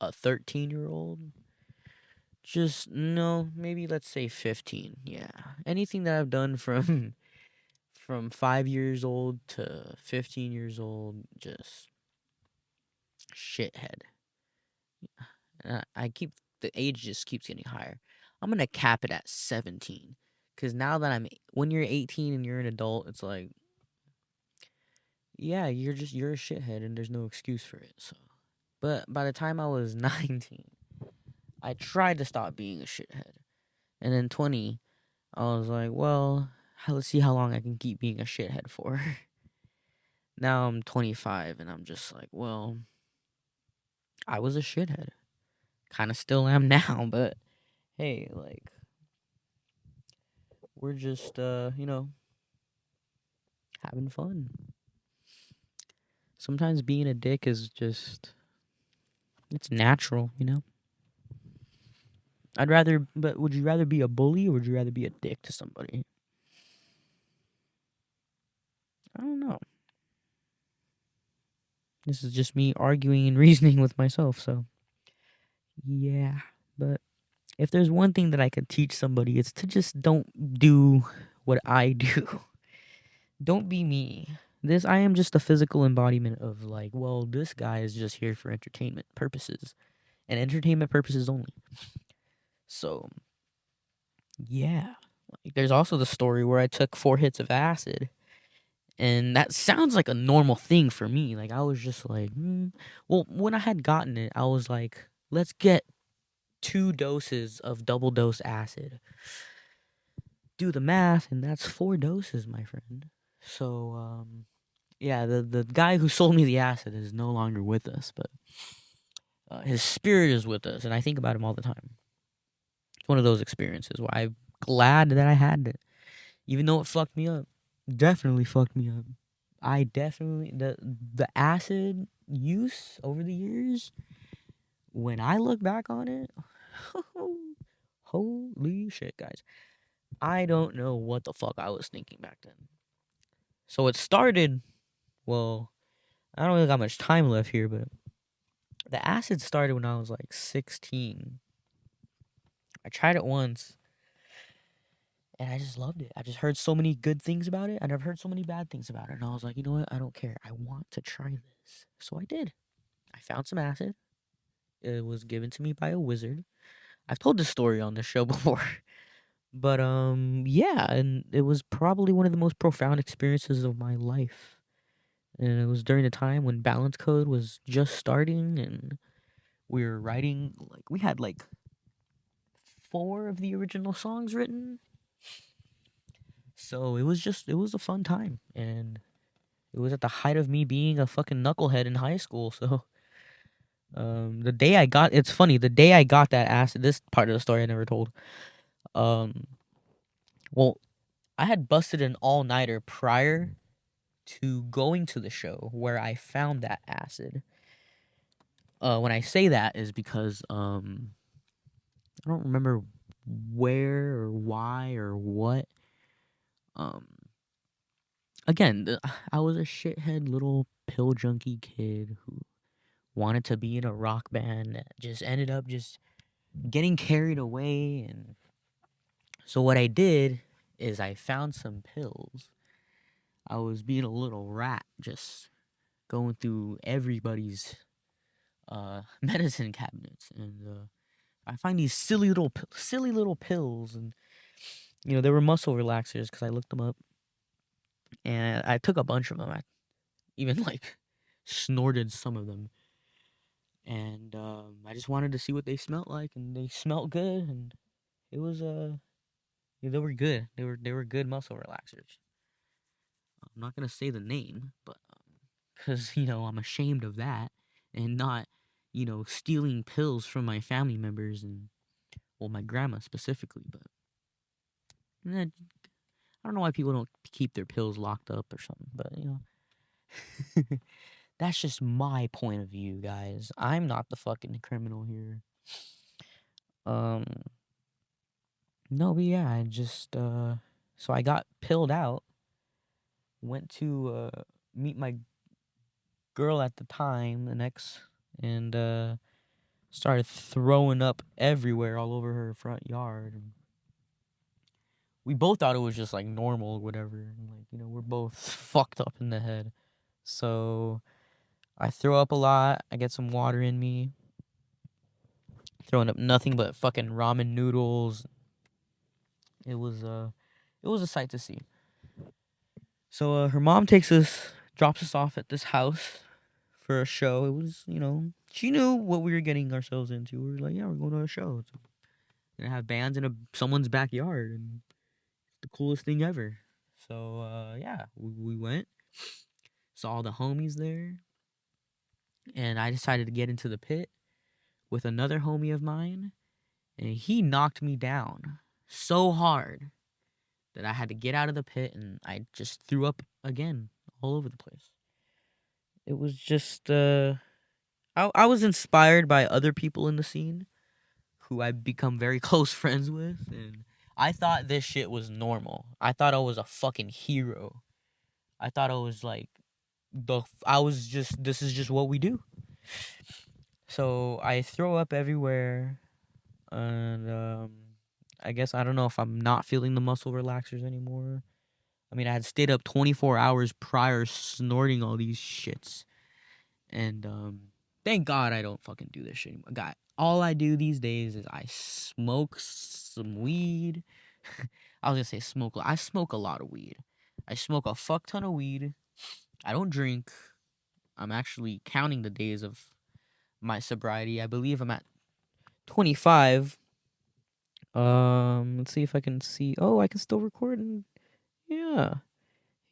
a 13-year-old, just no, maybe let's say 15. Yeah. Anything that I've done from from 5 years old to 15 years old, just shithead. I keep the age just keeps getting higher. I'm gonna cap it at 17, because now that when you're 18 and you're an adult, it's like, yeah, you're a shithead and there's no excuse for it. So, but by the time I was 19, I tried to stop being a shithead, and then 20, I was like, well, let's see how long I can keep being a shithead for. Now I'm 25 and I'm just like, well, I was a shithead. Kind of still am now, but hey, like, we're just having fun. Sometimes being a dick is just it's natural. But would you rather be a bully or would you rather be a dick to somebody? I don't know. This is just me arguing and reasoning with myself, so yeah. But if there's one thing that I could teach somebody, it's to just don't do what I do. Don't be me. I am just a physical embodiment of like, well, this guy is just here for entertainment purposes and entertainment purposes only. So, yeah. Like, there's also the story where I took 4 hits of acid, and that sounds like a normal thing for me. Like, I was just like, well, when I had gotten it, I was like, let's get 2 doses of double dose acid. Do the math, and that's 4 doses, my friend. So, yeah, the guy who sold me the acid is no longer with us, but his spirit is with us, and I think about him all the time. It's one of those experiences where I'm glad that I had it, even though it fucked me up. Definitely fucked me up. I definitely the acid use over the years. When I look back on it, holy shit, guys! I don't know what the fuck I was thinking back then. So it started, well, I don't really got much time left here, but the acid started when I was like 16. I tried it once and I just loved it. I just heard so many good things about it. I never heard so many bad things about it. And I was like, you know what? I don't care. I want to try this. So I did. I found some acid. It was given to me by a wizard. I've told this story on this show before. But yeah, and it was probably one of the most profound experiences of my life. And it was during the time when Balance Code was just starting and we were writing, like, we had like 4 of the original songs written. So it was a fun time, and it was at the height of me being a fucking knucklehead in high school. So the day I got, it's funny, the day I got that acid, this part of the story I never told. Um well, I had busted an all-nighter prior to going to the show where I found that acid. When I say that is because I don't remember where or why or what. Um Again, I was a shithead little pill junkie kid who wanted to be in a rock band that just ended up just getting carried away. And so what I did is I found some pills. I was being a little rat, just going through everybody's medicine cabinets, and I find these silly little pills, and they were muscle relaxers because I looked them up, and I took a bunch of them. I even like snorted some of them, and I just wanted to see what they smelled like, and they smelled good, and it was they were good. They were good muscle relaxers. I'm not gonna say the name, but because I'm ashamed of that, and not stealing pills from my family members, and well, my grandma specifically. But I don't know why people don't keep their pills locked up or something, but that's just my point of view, guys. I'm not the fucking criminal here. Um, no, but yeah, I just so I got pilled out, went to meet my girl at the time, the next, and started throwing up everywhere all over her front yard. And we both thought it was just like normal or whatever. And, like, we're both fucked up in the head. So I throw up a lot. I get some water in me. Throwing up nothing but fucking ramen noodles. It was a sight to see. So her mom drops us off at this house for a show. It was, she knew what we were getting ourselves into. We were like, yeah, we're going to a show. It's gonna have bands in someone's backyard, and it's the coolest thing ever. So yeah, we went, saw all the homies there, and I decided to get into the pit with another homie of mine, and he knocked me down so hard that I had to get out of the pit, and I just threw up again all over the place. It was just I was inspired by other people in the scene who I've become very close friends with, and I thought this shit was normal. I thought I was a fucking hero. I thought I was like I was just, this is just what we do. So I throw up everywhere, and I guess I don't know if I'm not feeling the muscle relaxers anymore. I mean, I had stayed up 24 hours prior snorting all these shits. And thank God I don't fucking do this shit anymore. God, all I do these days is I smoke some weed. I was gonna say smoke. I smoke a lot of weed. I smoke a fuck ton of weed. I don't drink. I'm actually counting the days of my sobriety. I believe I'm at 25. Let's see if I can see. Oh, I can still record. And yeah,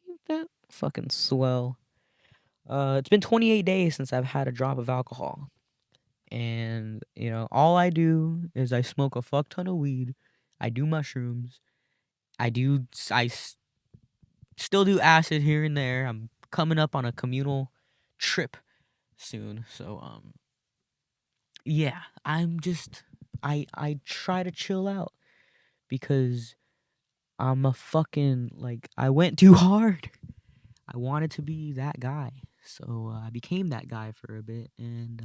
ain't that fucking swell? It's been 28 days since I've had a drop of alcohol. And, all I do is I smoke a fuck ton of weed. I do mushrooms. Still do acid here and there. I'm coming up on a communal trip soon. So, yeah, I try to chill out because I'm a fucking, like, I went too hard. I wanted to be that guy. So I became that guy for a bit, and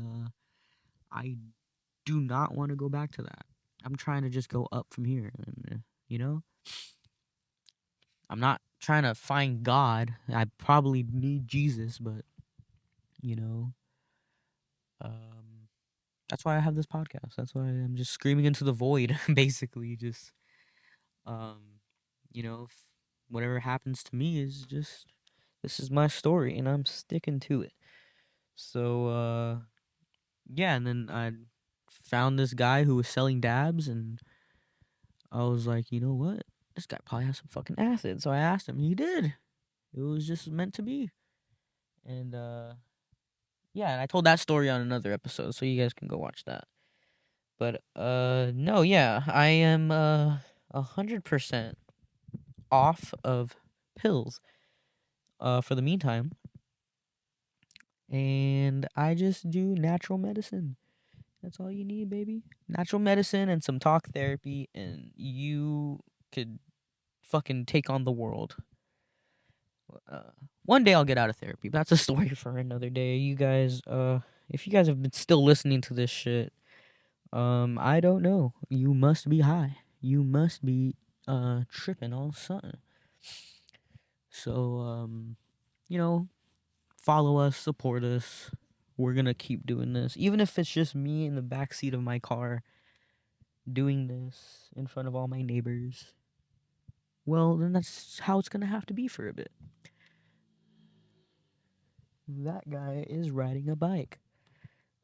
I do not want to go back to that. I'm trying to just go up from here, and, you know? I'm not trying to find God. I probably need Jesus, but, you know, that's why I have this podcast. That's why I'm just screaming into the void, basically. Just, um, whatever happens to me is just, this is my story, and I'm sticking to it. So, yeah, and then I found this guy who was selling dabs, and I was like, you know what? This guy probably has some fucking acid. So I asked him. He did. It was just meant to be. And yeah, and I told that story on another episode, so you guys can go watch that. But no, yeah, I am 100% off of pills for the meantime, and I just do natural medicine. That's all you need, baby. Natural medicine and some talk therapy, and you could fucking take on the world. Uh, One day I'll get out of therapy. But that's a story for another day. You guys, if you guys have been still listening to this shit, I don't know. You must be high. You must be tripping on something. So, follow us, support us. We're gonna keep doing this, even if it's just me in the back seat of my car doing this in front of all my neighbors. Well, then that's how it's gonna have to be for a bit. That guy is riding a bike.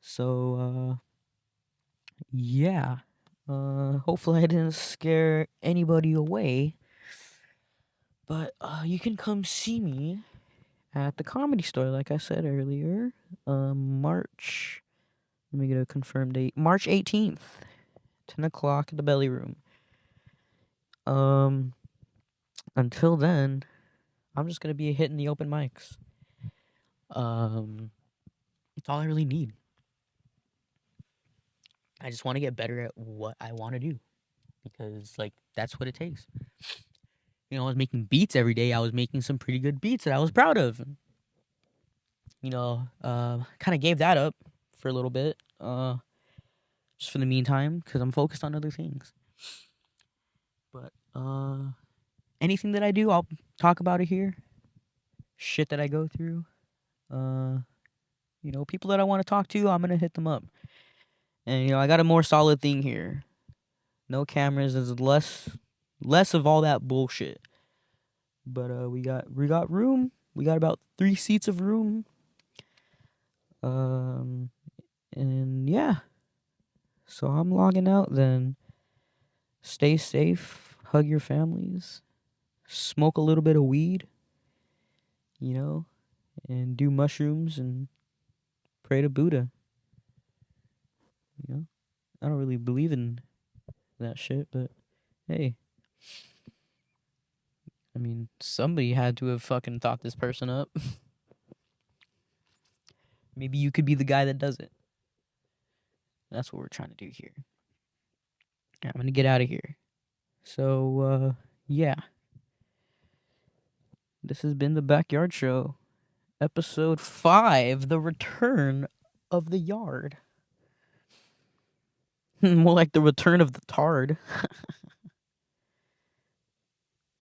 So, yeah. Hopefully I didn't scare anybody away. But you can come see me at the Comedy Store, like I said earlier. March. Let me get a confirmed date. March 18th, 10 o'clock at the Belly Room. Until then, I'm just gonna be hitting the open mics. It's all I really need. I just want to get better at what I want to do, because like that's what it takes. I was making beats every day. I was making some pretty good beats that I was proud of. Kind of gave that up for a little bit, just for the meantime, because I'm focused on other things. But anything that I do, I'll talk about it here. Shit that I go through, people that I want to talk to, I'm gonna hit them up. And I got a more solid thing here. No cameras. There's less of all that bullshit. But we got room. We got about 3 seats of room. And yeah. So I'm logging out then. Stay safe. Hug your families. Smoke a little bit of weed. And do mushrooms and pray to Buddha. I don't really believe in that shit, but hey. I mean, somebody had to have fucking thought this person up. Maybe you could be the guy that does it. That's what we're trying to do here. I'm gonna get out of here. So, yeah. This has been the Backyard Show. Episode 5, The Return of the Yard. More like the return of the tard.